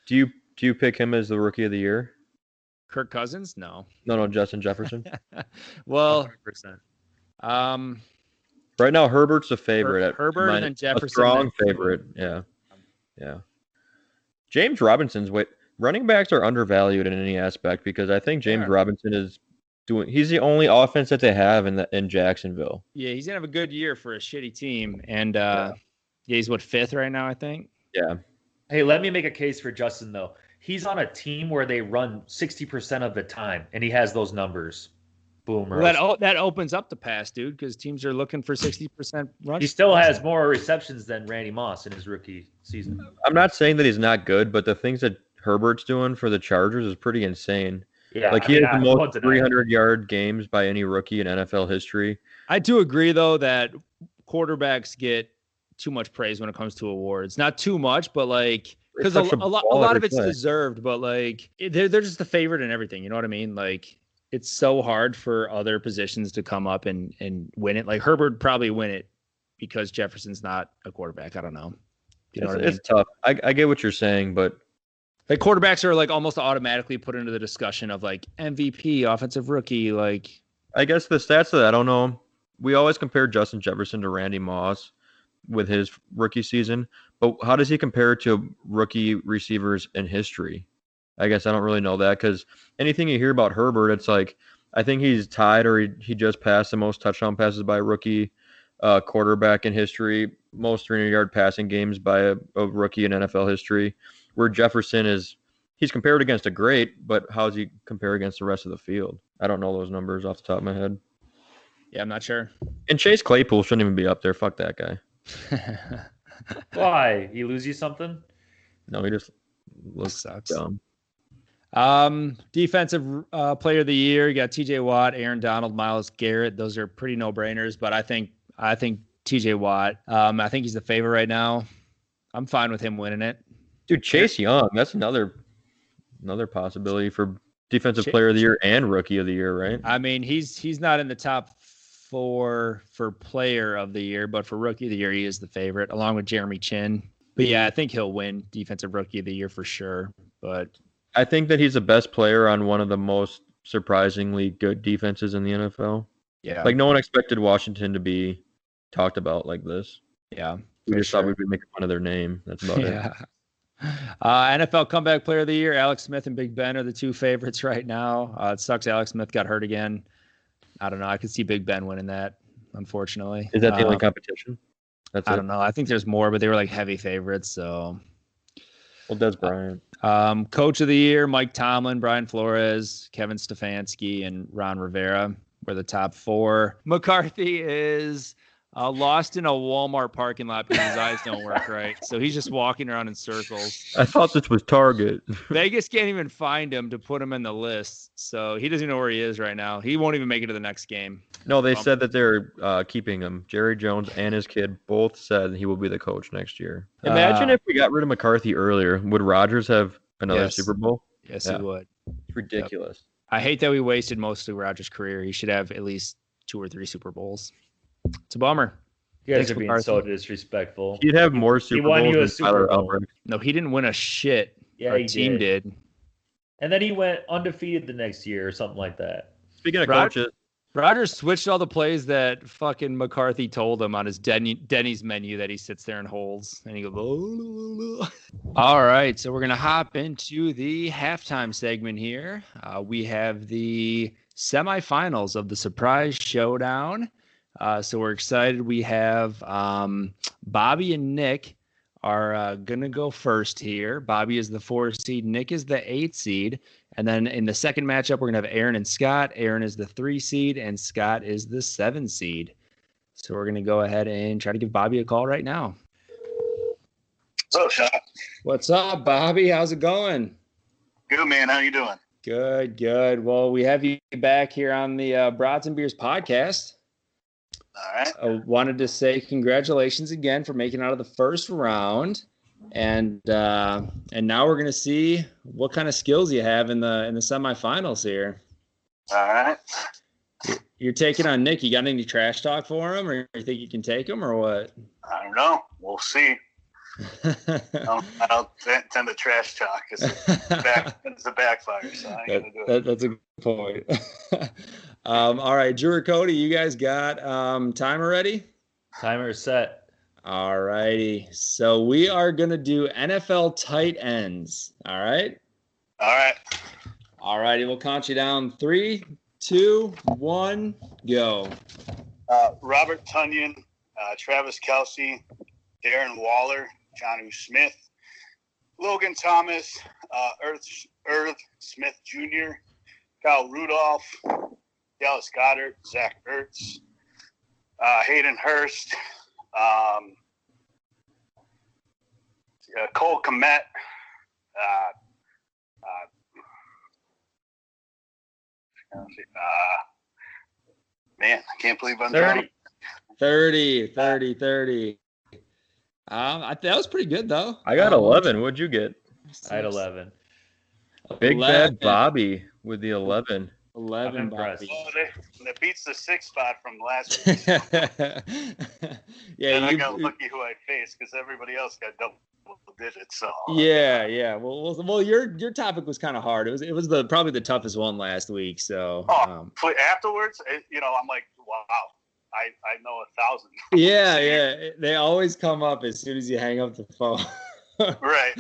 Do you pick him as the rookie of the year? Kirk Cousins? No. No, Justin Jefferson. Well, 100%. Right now, Herbert's a favorite. Herbert and then Jefferson. A strong favorite. Yeah. James Robinson's running backs are undervalued in any aspect because I think James Robinson is He's the only offense that they have in Jacksonville. Yeah, he's gonna have a good year for a shitty team, and yeah, he's what, 5th right now, I think. Yeah. Hey, let me make a case for Justin though. He's on a team where they run 60% of the time, and he has those numbers. Boom. Well, that opens up the pass, dude, because teams are looking for 60% rush. He still has more receptions than Randy Moss in his rookie season. I'm not saying that he's not good, but the things that Herbert's doing for the Chargers is pretty insane. Yeah, like he has the most 300-yard games by any rookie in NFL history. I do agree, though, that quarterbacks get too much praise when it comes to awards. Not too much, but like because a lot of it's deserved. But like they're just the favorite in everything. You know what I mean? Like it's so hard for other positions to come up and win it. Like Herbert probably win it because Jefferson's not a quarterback. I don't know. You know what I mean? It's tough. I get what you're saying, but like quarterbacks are like almost automatically put into the discussion of like MVP, offensive rookie. Like I guess the stats that I don't know. We always compare Justin Jefferson to Randy Moss with his rookie season, but how does he compare to rookie receivers in history? I guess I don't really know that because anything you hear about Herbert, it's like I think he's tied or he just passed the most touchdown passes by a rookie quarterback in history, most 300-yard passing games by a rookie in NFL history, where Jefferson he's compared against a great, but how does he compare against the rest of the field? I don't know those numbers off the top of my head. Yeah, I'm not sure. And Chase Claypool shouldn't even be up there. Fuck that guy. Why? He lose you something? No, he just looks dumb. Defensive player of the year, you got TJ Watt, Aaron Donald, Myles Garrett. Those are pretty no-brainers, but I think TJ Watt, I think he's the favorite right now. I'm fine with him winning it. Dude, Chase Young, that's another possibility for defensive player of the year and rookie of the year, right? I mean, he's not in the top 4 for player of the year, but for rookie of the year, he is the favorite, along with Jeremy Chin. But yeah, I think he'll win defensive rookie of the year for sure. But I think that he's the best player on one of the most surprisingly good defenses in the NFL. Yeah. Like no one expected Washington to be talked about like this. Yeah. We just thought we'd be making fun of their name. That's about it. NFL comeback player of the year, Alex Smith and Big Ben are the 2 favorites right now. It sucks Alex Smith got hurt again. I don't know. I could see Big Ben winning that, unfortunately. Is that the only competition? I don't know. I think there's more, but they were like heavy favorites. So, well, Des Bryant. Coach of the year, Mike Tomlin, Brian Flores, Kevin Stefanski, and Ron Rivera were the top 4. McCarthy is lost in a Walmart parking lot because his eyes don't work right. So he's just walking around in circles. I thought this was Target. Vegas can't even find him to put him in the list. So he doesn't know where he is right now. He won't even make it to the next game. No, they said that they're keeping him. Jerry Jones and his kid both said he will be the coach next year. Imagine if we got rid of McCarthy earlier. Would Rodgers have another Super Bowl? Yes, he would. It's ridiculous. Yep. I hate that we wasted most of Rodgers' career. He should have at least 2 or 3 Super Bowls. It's a bummer. You guys are being so disrespectful. He'd have more Super Bowls than Tyler Albrecht. No, he didn't win a shit. Yeah, Our team did. And then he went undefeated the next year or something like that. Speaking of coaches, Rodgers switched all the plays that fucking McCarthy told him on his Denny's menu that he sits there and holds. And he goes, oh. All right, so we're going to hop into the halftime segment here. We have the semifinals of the Surprise Showdown. So we're excited. We have Bobby and Nick are going to go first here. Bobby is the 4 seed. Nick is the 8 seed. And then in the second matchup, we're going to have Aaron and Scott. Aaron is the 3 seed, and Scott is the 7 seed. So we're going to go ahead and try to give Bobby a call right now. What's up, Sean? What's up, Bobby? How's it going? Good, man. How you doing? Good, good. Well, we have you back here on the Brats and Beers podcast. All right. I wanted to say congratulations again for making it out of the first round. And now we're going to see what kind of skills you have in the semifinals here. All right. You're taking on Nick. You got any trash talk for him, or you think you can take him, or what? I don't know. We'll see. I don't tend to trash talk. It's a backfire, so I ain't gonna do it. That's a good point. All right, Drew or Cody, you guys got timer ready? Timer set. All righty. So we are going to do NFL tight ends. All right? All right. All righty. We'll count you down. 3, 2, 1, go. Robert Tunyon, Travis Kelce, Darren Waller, Jonnu Smith, Logan Thomas, Irv Smith Jr., Kyle Rudolph, Dallas Goedert, Zach Ertz, Hayden Hurst, Cole Kmet, man, I can't believe I'm 30. 30. That was pretty good though. I got 11. What'd you get? I had 11. Big Bad Bobby with the 11. 11, Bobby. Oh, that beats the 6 spot from last week. Yeah, and I got lucky who I faced because everybody else got double digits. So yeah. Well, your topic was kind of hard. It was probably the toughest one last week. So afterwards, I'm like, wow, I know 1,000. Yeah. They always come up as soon as you hang up the phone. Right.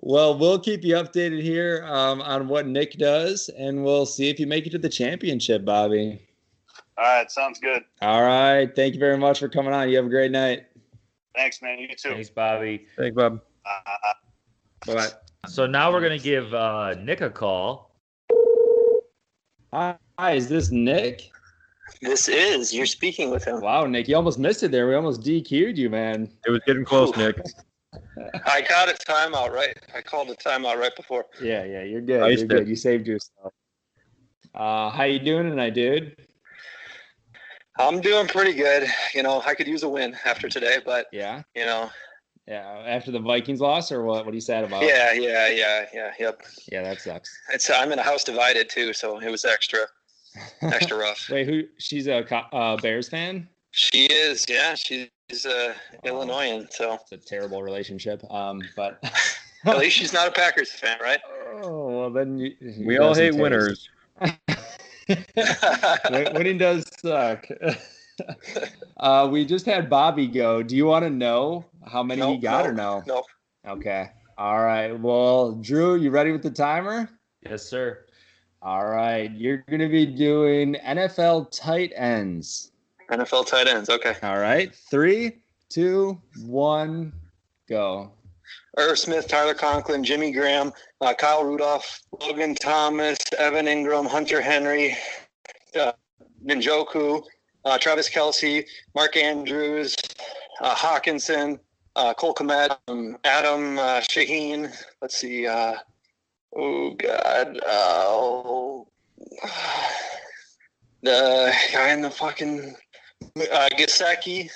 Well, we'll keep you updated here on what Nick does, and we'll see if you make it to the championship, Bobby. All right, sounds good. All right. Thank you very much for coming on. You have a great night. Thanks, man. You too. Thanks, Bobby. Thanks, Bob. Bye-bye. So now we're going to give Nick a call. Hi, is this Nick? This is. You're speaking with him. Wow, Nick, you almost missed it there. We almost DQ'd you, man. It was getting close, Nick. I got a timeout right. I called a timeout right before. Yeah, you're good. You're good. You saved yourself. How you doing tonight, dude? I'm doing pretty good. I could use a win after today, but yeah. After the Vikings loss, or what? What are you sad about? Yeah. Yep. Yeah, that sucks. I'm in a house divided too, so it was extra rough. Wait, she's a Bears fan? She is. Yeah, she's Illinoisan. So it's a terrible relationship. But at least she's not a Packers fan, right? Oh well, then we all hate winners. Winning does suck. We just had Bobby go. Do you want to know how many he got or no? No. Okay. All right. Well, Drew, you ready with the timer? Yes, sir. All right. You're going to be doing NFL tight ends. NFL tight ends. Okay. All right. 3, 2, 1, go. Irv Smith, Tyler Conklin, Jimmy Graham, Kyle Rudolph, Logan Thomas, Evan Ingram, Hunter Henry, Njoku, Travis Kelce, Mark Andrews, Hawkinson, Cole Kmet, Adam Shaheen. Let's see. The guy in the fucking Gesicki.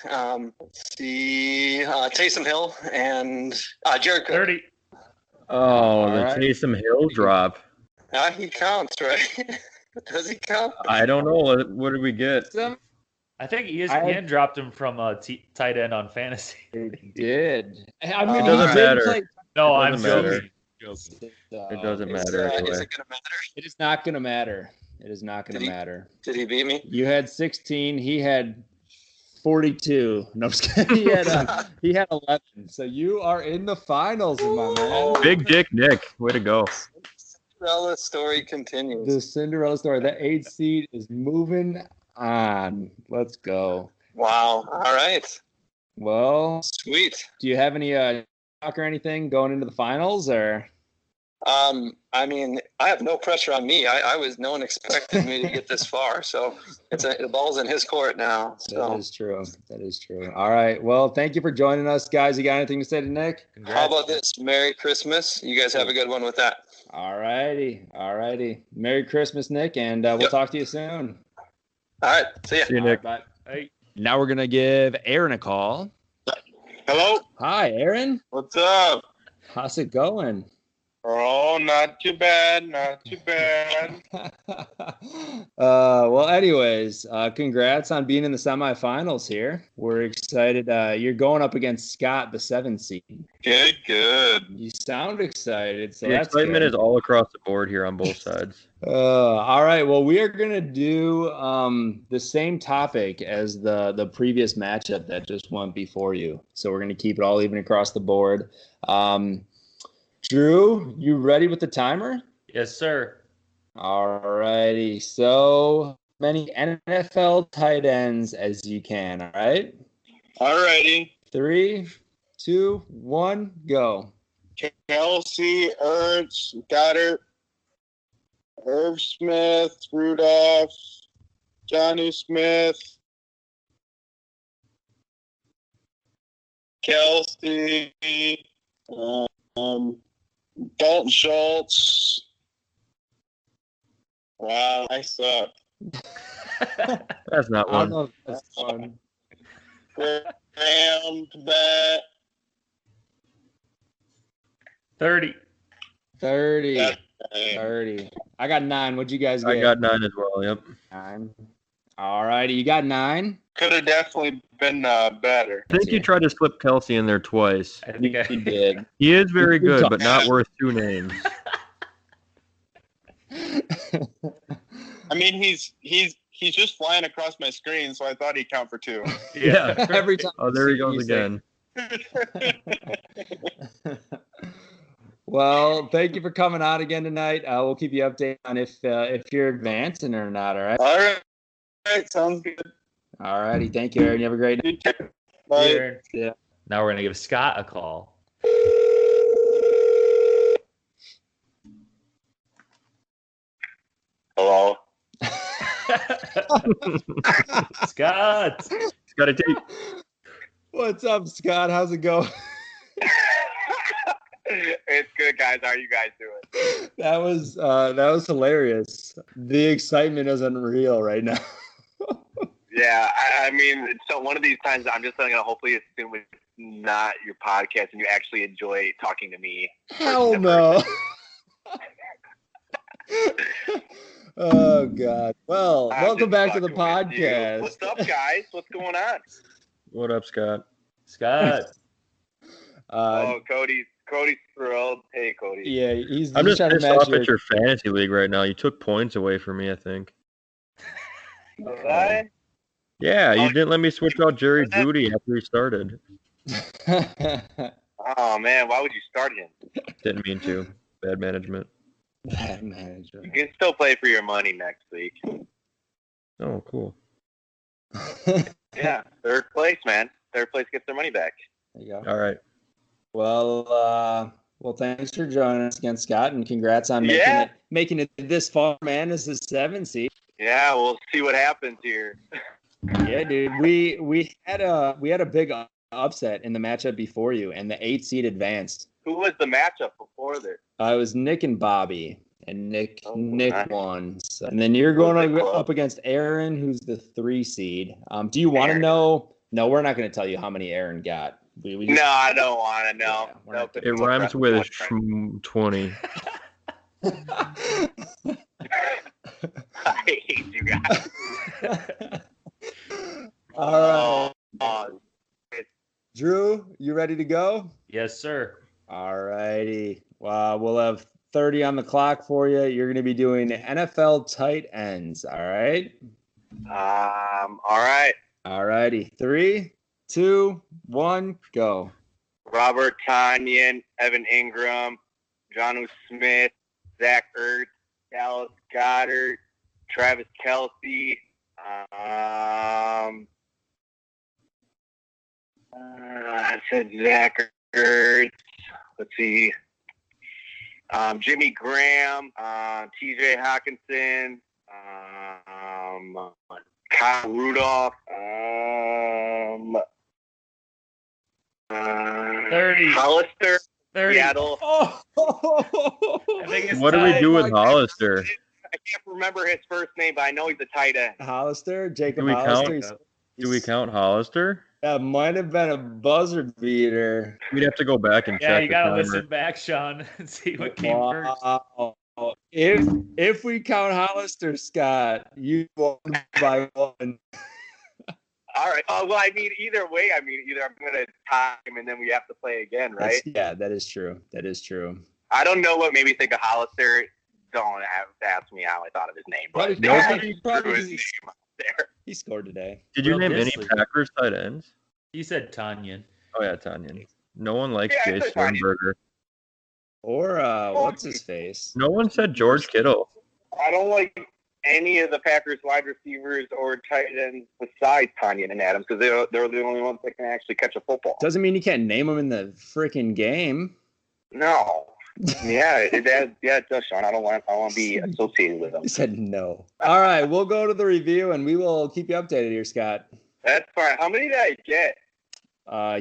Let's see. Taysom Hill and Jared Cook. 30. Oh, the Taysom Hill drop. He counts, right? Does he count? I don't know. What did we get? I think ESPN dropped him from tight end on fantasy. It did. I mean, it doesn't matter. No, I'm joking. It doesn't matter anyway. Is it going to matter? It is not going to matter. It is not going to matter. Did he beat me? You had 16. He had 42. No, I'm just kidding. He had 11. So you are in the finals, my man. Big Dick Nick. Way to go. Cinderella story continues. The Cinderella story. That 8th seed is moving on. Let's go. Wow. All right. Well, sweet. Do you have any talk or anything going into the finals, or? I mean, I have no pressure on me. No one expected me to get this far, so the ball's in his court now. So. That is true. All right. Well, thank you for joining us, guys. You got anything to say to Nick? Congrats. How about this? Merry Christmas. You guys have a good one with that. All righty. Merry Christmas, Nick, and we'll talk to you soon. All right. See ya. See you, Nick. Right, bye. Hey. Now we're gonna give Aaron a call. Hello. Hi, Aaron. What's up? How's it going? Oh, not too bad. Well, anyways, congrats on being in the semifinals here. We're excited. You're going up against Scott, the 7th seed. Good. You sound excited. So the excitement is all across the board here on both sides. All right. Well, we are going to do the same topic as the previous matchup that just went before you. So we're going to keep it all even across the board. Drew, you ready with the timer? Yes, sir. All righty. So many NFL tight ends as you can. All right. All righty. 3, 2, 1, go. Kelsey, Ertz, Goddard, Irv Smith, Rudolph, Johnny Smith, Kelsey, Dalton Schultz. Wow, I suck. That's not I don't one. know if that's fun. Graham, that. 30. 30. 30. I got 9. What'd you guys get? I got 9 as well. Yep. 9. All righty. You got 9? Could have definitely been better. I think you tried to slip Kelsey in there twice. I think You did. He is very good, but not worth 2 names. I mean, he's just flying across my screen, so I thought he'd count for 2. Yeah. Every time. Oh, there he goes again. Well, thank you for coming on again tonight. We'll keep you updated on if you're advancing or not. All right. All right, sounds good. All righty. Thank you, Aaron. You have a great night. Bye. Yeah. Now we're gonna give Scott a call. Hello. Scott. Got to take. What's up, Scott? How's it going? It's good, guys. How are you guys doing? That was hilarious. The excitement is unreal right now. Yeah, I mean, so one of these times I'm just going to hopefully assume it's not your podcast and you actually enjoy talking to me. Hell no. Oh, God. Well, welcome back to the podcast. What's up, guys? What's going on? What up, Scott? Scott. Cody's thrilled. Hey, Cody. Yeah, he's I'm just trying to pissed match off at your fantasy league right now. You took points away from me, I think. What? Yeah, you didn't let me switch out Jerry Jeudy after he started. Oh, man. Why would you start him? Didn't mean to. Bad management. Bad management. You can still play for your money next week. Oh, cool. Yeah, third place, man. Third place gets their money back. There you go. All right. Well, thanks for joining us again, Scott, and congrats on making it this far, man. This is 7 seed. Yeah, we'll see what happens here. Yeah, dude. We had a big upset in the matchup before you, and the 8 seed advanced. Who was the matchup before this? It was Nick and Bobby, and Nick nice. won. So, and then you're going up against Aaron, who's the 3 seed. Do you want to know? No, we're not going to tell you how many Aaron got. We just, no, I don't want to know. Yeah, nope. It rhymes with 20. I hate you guys. All right. Drew, you ready to go? Yes, sir. All righty. We'll have 30 on the clock for you. You're going to be doing NFL tight ends. All right. All right. All righty. 3, 2, 1, go. Robert Tonyan, Evan Ingram, Jonnu Smith, Zach Ertz, Dallas Goedert, Travis Kelce, I said Zach Ertz. Let's see. Jimmy Graham, TJ Hawkinson, Kyle Rudolph, 30. Hollister, 30. Seattle. What do we do with Hollister? I can't remember his first name, but I know he's a tight end. Hollister, Jacob Do we Hollister. Do we count Hollister? That might have been a buzzer beater. We'd have to go back and check. Yeah, you got to the listen timer. back, Sean, and see what came first. If we count Hollister, Scott, you won by 1. All right. Well, I mean, either way, either I'm going to tie him and then we have to play again, right? Yeah, that is true. That is true. I don't know what made me think of Hollister. Don't have to ask me how I thought of his name. But he scored today. Did you Well, name any Packers tight ends? He said Tanyan. Oh, yeah, Tanyan. No one likes Yeah, I Jay said Tanyan. Sternberger. Or what's his face? No one said George Kittle. I don't like any of the Packers wide receivers or tight ends besides Tanya and Adams because they're the only ones that can actually catch a football. Doesn't mean you can't name them in the freaking game. No. Yeah, it does, Sean. I don't want to be associated with them. He said no. All right, we'll go to the review and we will keep you updated here, Scott. That's fine. How many did I get?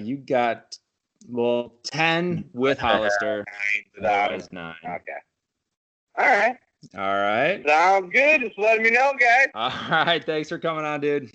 You got 10 with Hollister. 9. Okay. All right. All right. Sounds good. Just letting me know, guys. All right. Thanks for coming on, dude.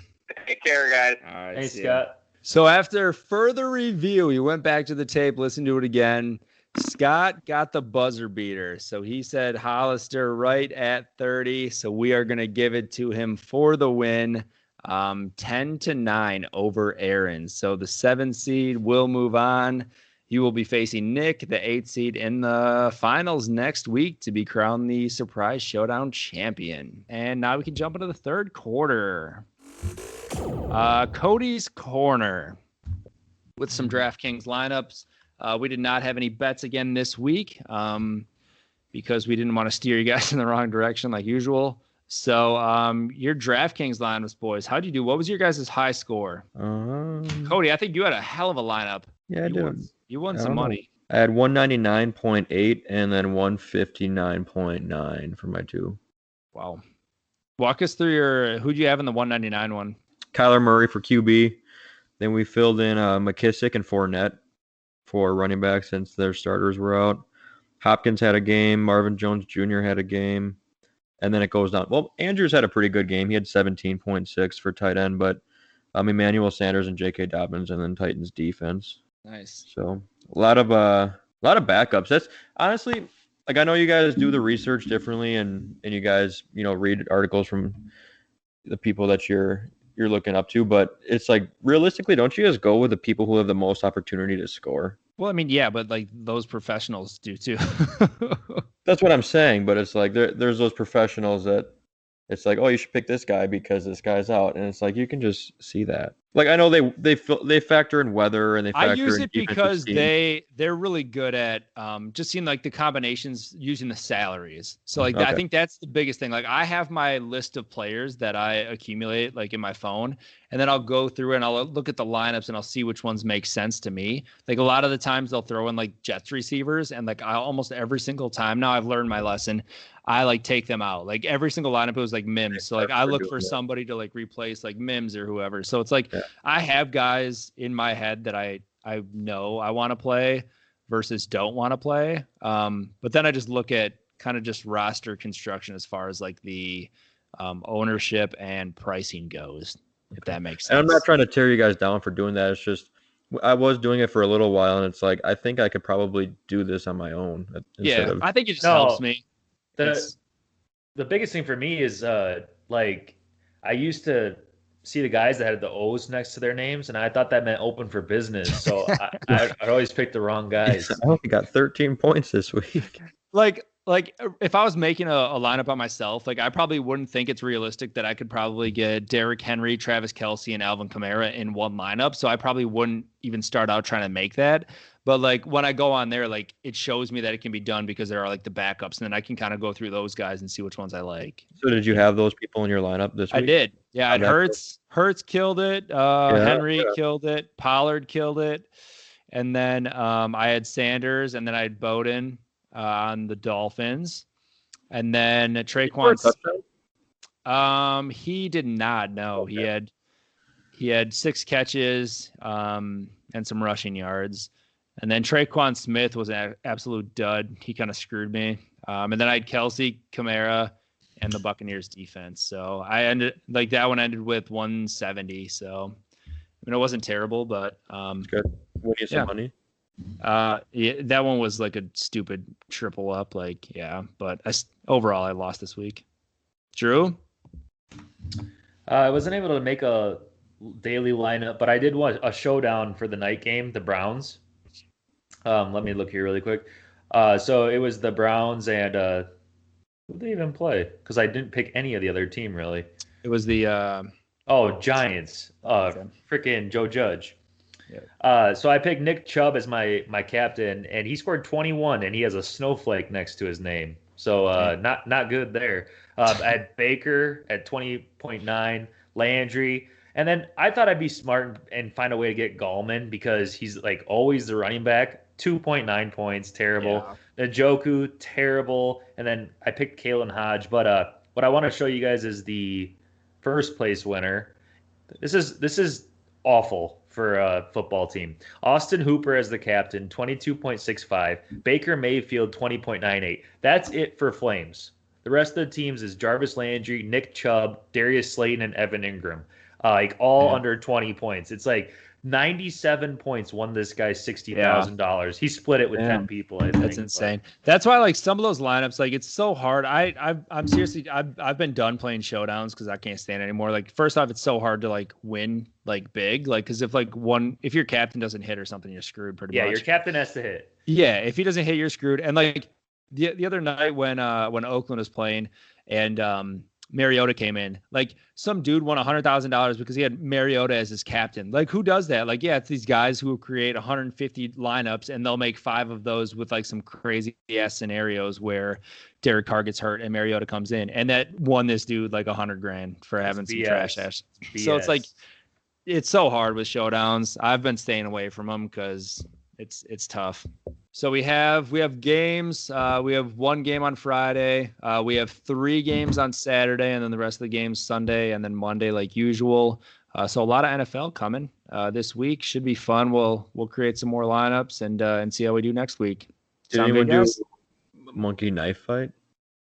Take care, guys. All right. Hey, Scott. So after further review, he went back to the tape, listened to it again. Scott got the buzzer beater. So he said Hollister right at 30. So we are going to give it to him for the win. 10-9 over Aaron. So the 7 seed will move on. You will be facing Nick, the 8 seed, in the finals next week to be crowned the Surprise Showdown champion. And now we can jump into the third quarter. Cody's Corner with some DraftKings lineups. We did not have any bets again this week because we didn't want to steer you guys in the wrong direction like usual. So your DraftKings lineups, boys, how'd you do? What was your guys' high score? Cody, I think you had a hell of a lineup. Yeah, I did. You won some money. I had 199.8 and then 159.9 for my 2. Wow. Walk us through who'd you have in the 199 one? Kyler Murray for QB. Then we filled in McKissick and Fournette for running back since their starters were out. Hopkins had a game. Marvin Jones Jr. had a game. And then it goes down. Well, Andrews had a pretty good game. He had 17.6 for tight end, but Emmanuel Sanders and J.K. Dobbins, and then Titans defense. Nice. So a lot of backups. That's honestly, like, I know you guys do the research differently, and you guys read articles from the people that you're looking up to, but it's like, realistically, don't you guys go with the people who have the most opportunity to score? Well, I mean, yeah, but like those professionals do too. That's what I'm saying, but it's like there's those professionals that it's like, oh, you should pick this guy because this guy's out, and it's like you can just see that. Like, I know they factor in weather and they factor in. I use it because they're really good at just seeing like the combinations using the salaries. So like I think that's the biggest thing. Like, I have my list of players that I accumulate like in my phone, and then I'll go through and I'll look at the lineups and I'll see which ones make sense to me. Like, a lot of the times they'll throw in like Jets receivers, and like almost every single time now I've learned my lesson. I like take them out. Like, every single lineup, it was like Mims. So like I look for somebody to like replace like Mims or whoever. So it's like I have guys in my head that I know I want to play versus don't want to play. But then I just look at kind of just roster construction as far as like the ownership and pricing goes, if that makes sense. And I'm not trying to tear you guys down for doing that. It's just I was doing it for a little while, and it's like I think I could probably do this on my own. I think it just helps me. The biggest thing for me is like I used to see the guys that had the O's next to their names, and I thought that meant open for business. So I'd always pick the wrong guys. I only got 13 points this week. Like if I was making a lineup by myself, like I probably wouldn't think it's realistic that I could probably get Derrick Henry, Travis Kelce, and Alvin Kamara in one lineup. So I probably wouldn't even start out trying to make that. But like when I go on there, like it shows me that it can be done because there are like the backups, and then I can kind of go through those guys and see which ones I like. So did you have those people in your lineup this week? I did. Yeah, I had Hurts killed it. Henry killed it. Pollard killed it. And then I had Sanders, and then I had Bowden on the Dolphins, and then Traquan. He did not. No, okay. He had 6 catches and some rushing yards, and then Traquan Smith was an absolute dud. He kind of screwed me. And then I had Kelce, Kamara, and the Buccaneers defense. So I ended like that one ended with 170. So I mean, it wasn't terrible, but good. Win you some money. Yeah, that one was like a stupid triple up, but overall I lost this week. Drew? I wasn't able to make a daily lineup, but I did want a showdown for the night game, the Browns. Let me look here really quick. So it was the Browns and who did they even play? Because I didn't pick any of the other team really. It was the Giants. Freaking Joe Judge. Yeah. So I picked Nick Chubb as my captain, and he scored 21, and he has a snowflake next to his name. So not good there. I had Baker at 20.9, Landry. And then I thought I'd be smart and find a way to get Gallman because he's like always the running back. 2.9 points, terrible. Njoku, terrible. And then I picked Kalen Hodge. But what I want to show you guys is the first place winner. This is awful for a football team. Austin Hooper as the captain, 22.65. Baker Mayfield, 20.98. That's it for Flames. The rest of the teams is Jarvis Landry, Nick Chubb, Darius Slayton, and Evan Ingram. All under 20 points. It's like 97 points won this guy $60,000. He split it with 10 people. I think. That's insane. That's why like some of those lineups, like it's so hard. I'm seriously, I've been done playing showdowns because I can't stand it anymore. Like first off, it's so hard to like win like big, like because if your captain doesn't hit or something, you're screwed pretty much. Yeah, your captain has to hit. Yeah, if he doesn't hit, you're screwed. And like the other night when Oakland was playing and Mariota came in, like some dude won $100,000 because he had Mariota as his captain. Like who does that? Like, yeah, it's these guys who create 150 lineups and they'll make 5 of those with like some crazy ass scenarios where Derek Carr gets hurt and Mariota comes in, and that won this dude like $100,000 for having some trash ass. So it's like, it's so hard with showdowns. I've been staying away from them because it's tough. So we have games. We have 1 game on Friday. We have 3 games on Saturday, and then the rest of the games Sunday and then Monday like usual. So a lot of NFL coming this week. Should be fun. We'll create some more lineups and see how we do next week. Did anyone do monkey knife fight?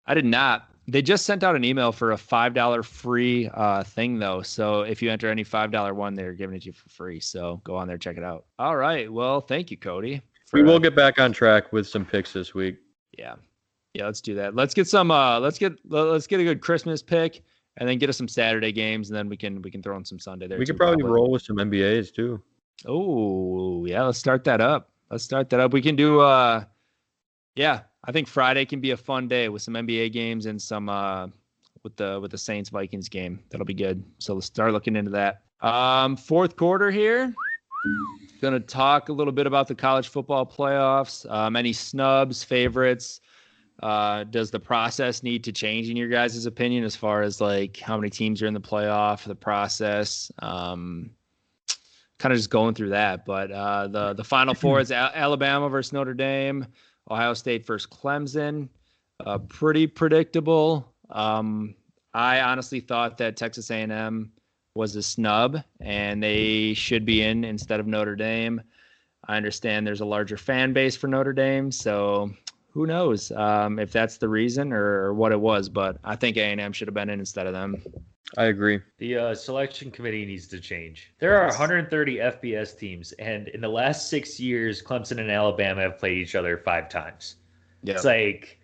I did not. They just sent out an email for a $5 free thing though. So if you enter any $5 one, they're giving it to you for free. So go on there, check it out. All right. Well, thank you, Cody. We will get back on track with some picks this week. Yeah, let's do that. Let's get some. Let's get a good Christmas pick, and then get us some Saturday games, and then we can throw in some Sunday there. We could probably roll with some NBAs too. Oh yeah, let's start that up. We can do. I think Friday can be a fun day with some NBA games and some with the Saints Vikings game. That'll be good. So let's start looking into that. Fourth quarter here. Going to talk a little bit about the college football playoffs. Any snubs, favorites? Does the process need to change in your guys' opinion as far as like how many teams are in the playoff, the process? Kind of just going through that. But the Final Four is Alabama versus Notre Dame, Ohio State versus Clemson. Pretty predictable. I honestly thought that Texas A&M was a snub, and they should be in instead of Notre Dame. I understand there's a larger fan base for Notre Dame, so who knows if that's the reason or what it was, but I think A&M should have been in instead of them. I agree. The selection committee needs to change. There are 130 FBS teams, and in the last 6 years, Clemson and Alabama have played each other 5 times. Yeah. It's like,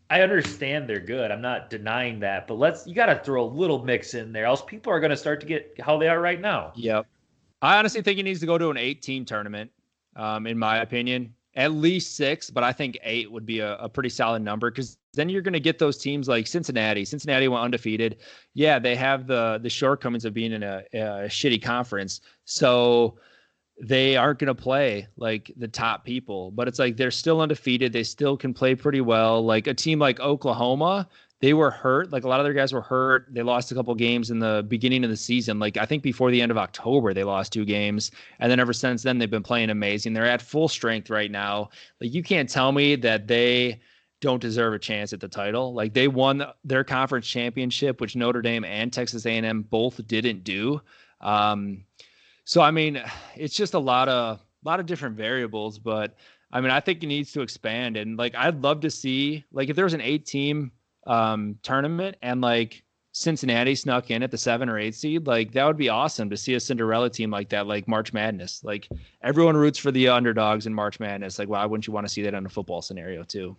I understand they're good. I'm not denying that, but you got to throw a little mix in there, else people are going to start to get how they are right now. Yep. I honestly think it needs to go to an 8-team tournament, in my opinion. At least 6, but I think 8 would be a pretty solid number because then you're going to get those teams like Cincinnati. Cincinnati went undefeated. Yeah, they have the shortcomings of being in a shitty conference, so they aren't going to play like the top people, but it's like they're still undefeated. They still can play pretty well. Like a team like Oklahoma, they were hurt. Like a lot of their guys were hurt. They lost a couple games in the beginning of the season. Like I think before the end of October, they lost 2 games. And then ever since then, they've been playing amazing. They're at full strength right now. Like you can't tell me that they don't deserve a chance at the title. Like they won their conference championship, which Notre Dame and Texas A&M both didn't do. So, I mean, it's just a lot of different variables, but I mean, I think it needs to expand. And like, I'd love to see, like, if there was an 8-team tournament and like Cincinnati snuck in at the 7 or 8 seed, like that would be awesome to see a Cinderella team like that, like March Madness. Like everyone roots for the underdogs in March Madness. Like, why wouldn't you want to see that in a football scenario too?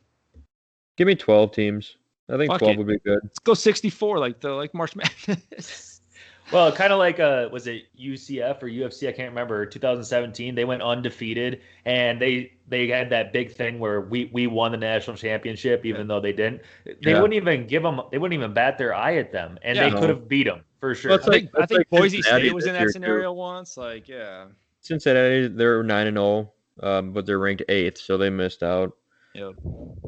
Give me 12 teams. I think 12 would be good. Let's go 64, like March Madness. Well, kind of like was it UCF or UFC? I can't remember. 2017, they went undefeated, and they had that big thing where we won the national championship, even though they didn't. They wouldn't even give them. They wouldn't even bat their eye at them, and they could have beat them for sure. Well, I think Boise State was in that scenario once. Like, yeah, Cincinnati, they're 9-0, but they're ranked 8th, so they missed out. Yep.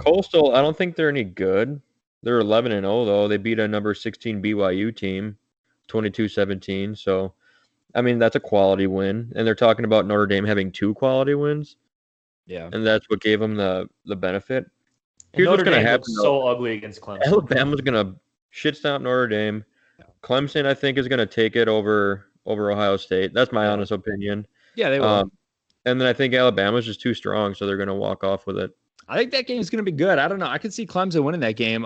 Coastal, I don't think they're any good. They're 11-0 though. They beat a number 16 BYU team, 22-17. So, I mean, that's a quality win. And they're talking about Notre Dame having 2 quality wins. Yeah. And that's what gave them the benefit. Here's what's going to happen. So ugly against Clemson. Alabama's going to shit stomp Notre Dame. Clemson, I think, is going to take it over Ohio State. That's my honest opinion. Yeah, they will. And then I think Alabama's just too strong, so they're going to walk off with it. I think that game is going to be good. I don't know. I could see Clemson winning that game.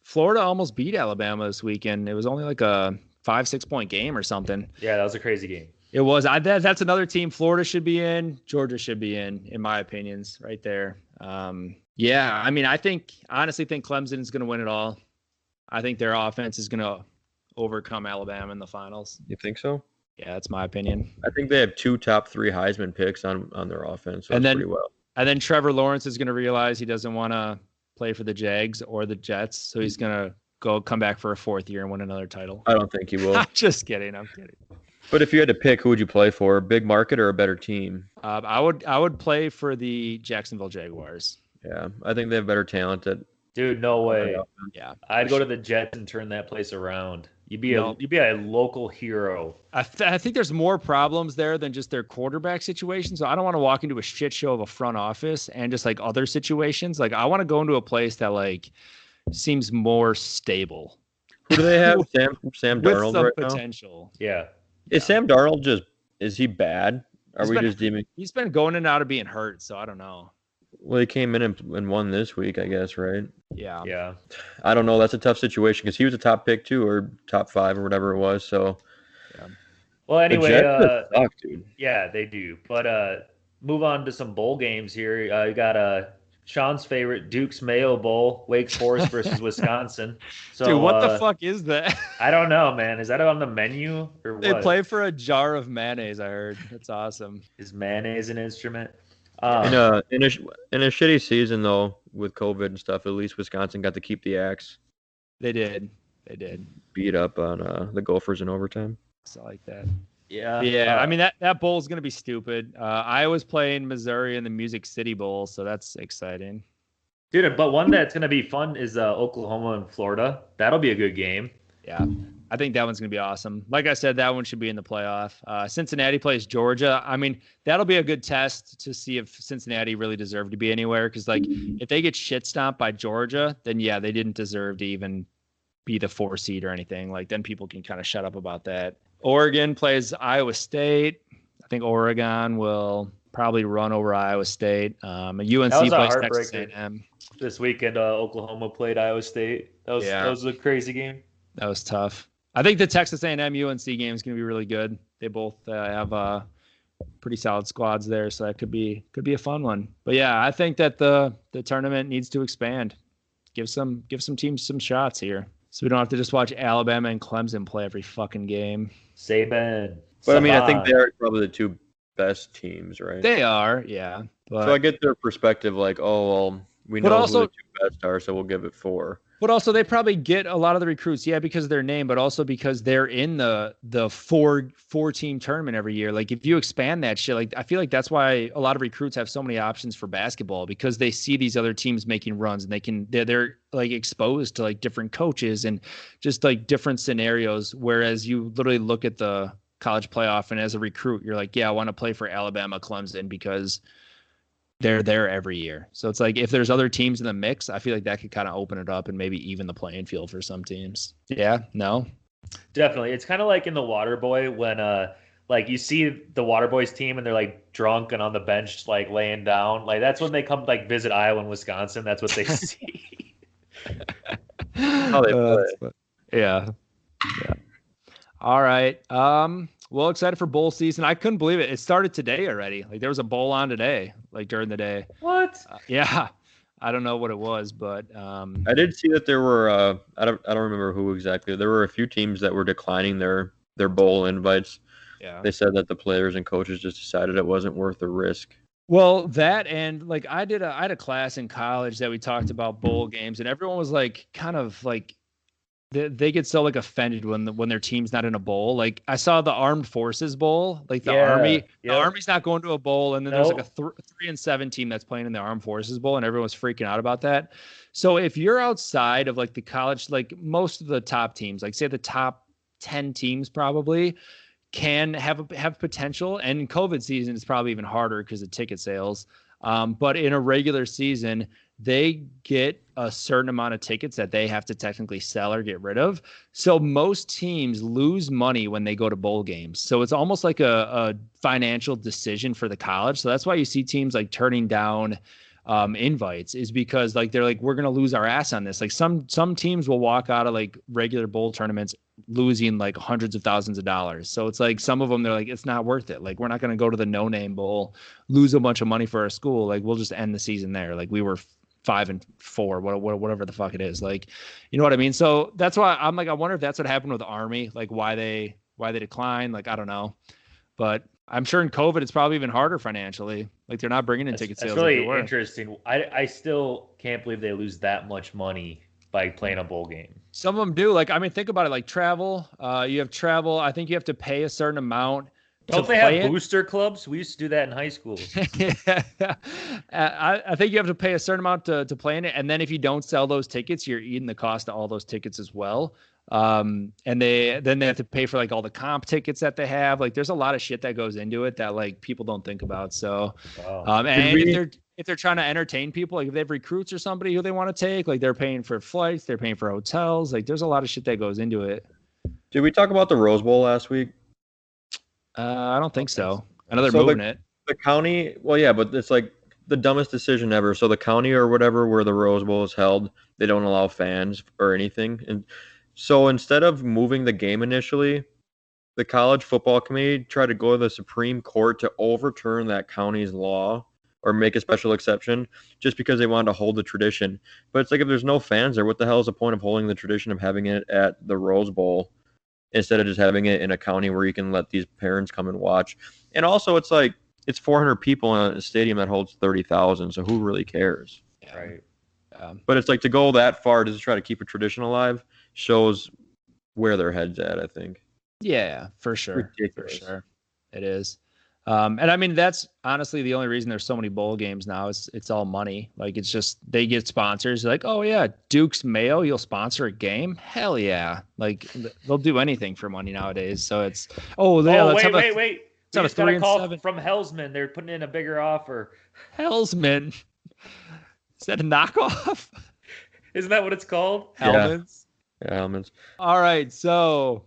Florida almost beat Alabama this weekend. It was only like a 5-6 point game or something. Yeah, that was a crazy game. It was. That's another team Florida should be in. Georgia should be in my opinions, right there. Yeah, I mean, I honestly think Clemson is going to win it all. I think their offense is going to overcome Alabama in the finals. You think so? Yeah, that's my opinion. I think they have 2 top 3 Heisman picks on their offense. So and then, pretty well. And then Trevor Lawrence is going to realize he doesn't want to play for the Jags or the Jets, so he's going to come back for a 4th year and win another title. I don't think he will. I'm just kidding. I'm kidding. But if you had to pick, who would you play for? A big market or a better team? I would play for the Jacksonville Jaguars. Yeah, I think they have better talent. Dude, no way. Yeah, I'd go to the Jets and turn that place around. You'd be a local hero. I think there's more problems there than just their quarterback situation. So I don't want to walk into a shit show of a front office and just like other situations. Like I want to go into a place that like seems more stable. Who do they have? Sam Darnold with some right potential. Now? Yeah. Is Sam Darnold is he bad? Just deeming? He's been going in and out of being hurt, so I don't know. Well, he came in and won this week, I guess, right? Yeah. Yeah. I don't know. That's a tough situation because he was a top pick too, or top 5 or whatever it was. So. Yeah. Well, anyway, suck, dude. Yeah, they do. But move on to some bowl games here. You got Sean's favorite Duke's Mayo Bowl, Wake Forest versus Wisconsin. So, dude, what the fuck is that? I don't know, man. Is that on the menu or what? They play for a jar of mayonnaise. I heard. That's awesome. Is mayonnaise an instrument? In a shitty season though, with COVID and stuff, at least Wisconsin got to keep the axe. They did. Beat up on the Gophers in overtime. So like that. Yeah. Yeah. I mean that bowl is gonna be stupid. Iowa's playing Missouri in the Music City Bowl, so that's exciting. Dude, but one that's gonna be fun is Oklahoma and Florida. That'll be a good game. Yeah. I think that one's going to be awesome. Like I said, that one should be in the playoff. Cincinnati plays Georgia. I mean, that'll be a good test to see if Cincinnati really deserved to be anywhere. Because, like, if they get shit stomped by Georgia, then, yeah, they didn't deserve to even be the 4 seed or anything. Like, then people can kind of shut up about that. Oregon plays Iowa State. I think Oregon will probably run over Iowa State. UNC plays Texas A&M. This weekend, Oklahoma played Iowa State. That was a crazy game. That was tough. I think the Texas A&M UNC game is going to be really good. They both have pretty solid squads there, so that could be a fun one. But yeah, I think that the tournament needs to expand. Give some teams some shots here, so we don't have to just watch Alabama and Clemson play every fucking game. Saban. But I mean, I think they are probably the 2 best teams, right? They are, yeah. But, so I get their perspective, like, oh well, we know who the 2 best are, so we'll give it 4. But also, they probably get a lot of the recruits, yeah, because of their name, but also because they're in the 4-team tournament every year. Like, if you expand that shit, like, I feel like that's why a lot of recruits have so many options for basketball, because they see these other teams making runs, and they're like exposed to like different coaches and just like different scenarios. Whereas you literally look at the college playoff, and as a recruit, you're like, yeah, I want to play for Alabama, Clemson, because they're there every year. So it's like if there's other teams in the mix, I feel like that could kind of open it up and maybe even the playing field for some teams. Yeah, no? Definitely. It's kind of like in the Waterboy when like you see the Waterboys team and they're like drunk and on the bench like laying down. Like that's when they come like visit Iowa and Wisconsin. That's what they see. How they play. Yeah. All right. Well, excited for bowl season. I couldn't believe it. It started today already. Like there was a bowl on today, like during the day. What? Yeah. I don't know what it was, but I did see that there were I don't remember who exactly. There were a few teams that were declining their bowl invites. Yeah. They said that the players and coaches just decided it wasn't worth the risk. Well, that and like I had a class in college that we talked about bowl games, and everyone was like kind of like they get so like offended when their team's not in a bowl. Like I saw the Armed Forces Bowl, like the Army. The Army's not going to a bowl, and then there's like a 3-7 team that's playing in the Armed Forces Bowl, and everyone's freaking out about that. So if you're outside of like the college, like most of the top teams, like say the top 10 teams probably can have potential, and in COVID season it's probably even harder because of ticket sales. But in a regular season, they get a certain amount of tickets that they have to technically sell or get rid of. So most teams lose money when they go to bowl games. So it's almost like a financial decision for the college. So that's why you see teams like turning down invites, is because like they're like, we're going to lose our ass on this. Like some teams will walk out of like regular bowl tournaments losing like hundreds of thousands of dollars. So it's like some of them, they're like, it's not worth it. Like we're not going to go to the no name bowl, lose a bunch of money for our school. Like we'll just end the season there. Like we were 5-4, whatever the fuck it is. Like, you know what I mean? So that's why I'm like, I wonder if that's what happened with the Army, like why they decline. Like, I don't know, but I'm sure in COVID, it's probably even harder financially. Like they're not bringing in ticket sales. That's really interesting. I still can't believe they lose that much money by playing a bowl game. Some of them do. Like, I mean, think about it. Like travel, you have travel. I think you have to pay a certain amount. Don't they have booster clubs? We used to do that in high school. I think you have to pay a certain amount to play in it. And then if you don't sell those tickets, you're eating the cost of all those tickets as well. And they have to pay for like all the comp tickets that they have. Like there's a lot of shit that goes into it that like people don't think about. So, and if they're trying to entertain people, like if they have recruits or somebody who they want to take, like they're paying for flights, they're paying for hotels. Like there's a lot of shit that goes into it. Did we talk about the Rose Bowl last week? I don't think so. I know they're moving it. The county, well, yeah, but it's like the dumbest decision ever. So the county or whatever where the Rose Bowl is held, they don't allow fans or anything. And so instead of moving the game initially, the college football committee tried to go to the Supreme Court to overturn that county's law or make a special exception just because they wanted to hold the tradition. But it's like if there's no fans there, what the hell is the point of holding the tradition of having it at the Rose Bowl instead of just having it in a county where you can let these parents come and watch? And also, it's like it's 400 people in a stadium that holds 30,000, so who really cares? Yeah. Right. But it's like to go that far to just try to keep a tradition alive shows where their head's at, I think. Yeah, for sure. Ridiculous. For sure. It is. And I mean, that's honestly the only reason there's so many bowl games now is it's all money. Like it's just, they get sponsors like, oh yeah, Duke's Mayo, you'll sponsor a game. Hell yeah. Like they'll do anything for money nowadays. So it's, wait. We just got a call from Hellsman. They're putting in a bigger offer. Hellsman. Is that a knockoff? Isn't that what it's called? Hellman's. Yeah, Hellman's. All right. So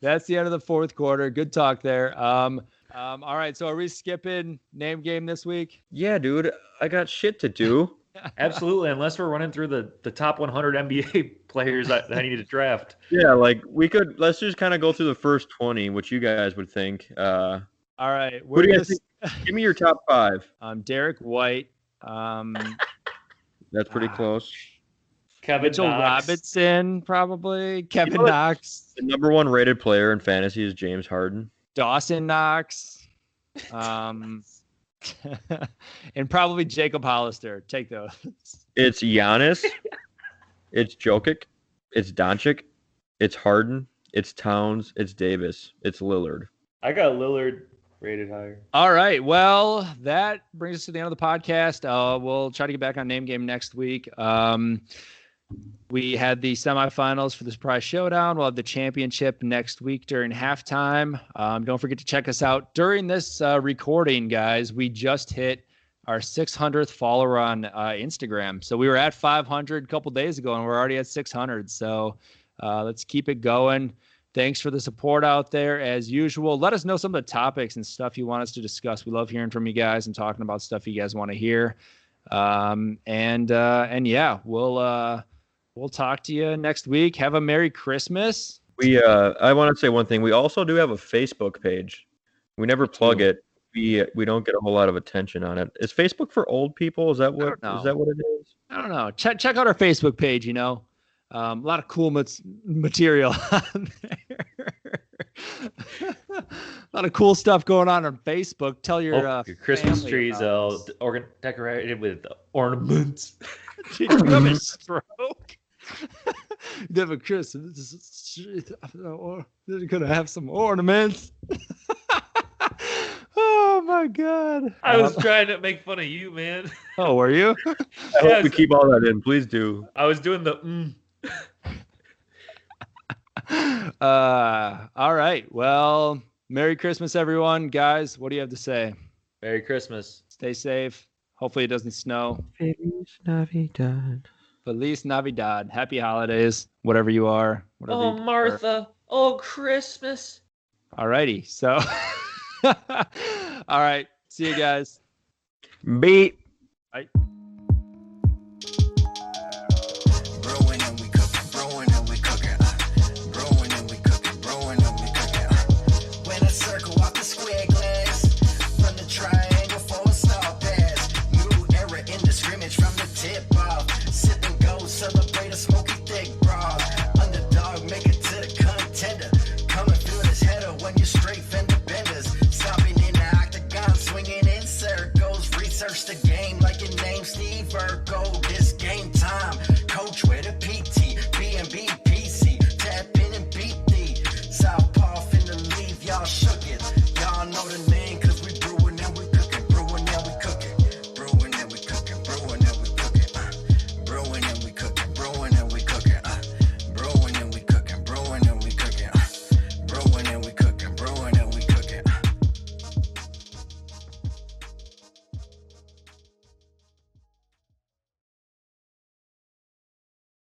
that's the end of the fourth quarter. Good talk there. All right, so are we skipping name game this week? Yeah, dude, I got shit to do. Absolutely, unless we're running through the top 100 NBA players that I need to draft. Yeah, like let's just kind of go through the first 20, which you guys would think. All right, who do you guys think? Give me your top 5. Derek White. That's pretty close. Kevin Mitchell Knox. Robinson, probably. Kevin Knox. The number 1 rated player in fantasy is James Harden. Dawson Knox, and probably Jacob Hollister. Take those. It's Giannis, it's Jokic, it's Doncic, it's Harden, it's Towns, it's Davis, it's Lillard. I got Lillard rated higher. All right. Well, that brings us to the end of the podcast. We'll try to get back on name game next week. We had the semifinals for the Surprise Showdown. We'll have the championship next week during halftime. Don't forget to check us out during this recording, guys. We just hit our 600th follower on Instagram. So we were at 500 a couple days ago, and we're already at 600. So let's keep it going. Thanks for the support out there, as usual. Let us know some of the topics and stuff you want us to discuss. We love hearing from you guys and talking about stuff you guys want to hear. And yeah, we'll talk to you next week. Have a Merry Christmas. I want to say one thing. We also do have a Facebook page. We never plug it. We don't get a whole lot of attention on it. Is Facebook for old people? Is that what it is? I don't know. Check out our Facebook page. You know, a lot of cool material on there. A lot of cool stuff going on Facebook. Tell your Christmas trees decorated with ornaments. Did you have a stroke? Never Christmas. They're gonna have some ornaments. Oh my God! I was trying to make fun of you, man. Oh, were you? I hope we keep all that in. Please do. I was doing the. All right. Well, Merry Christmas, everyone. Guys, what do you have to say? Merry Christmas. Stay safe. Hopefully it doesn't snow. Feliz Navidad. Feliz Navidad. Happy holidays, whatever you are. Oh, Martha. Oh, Christmas. All righty. So, all right. See you guys. Beep.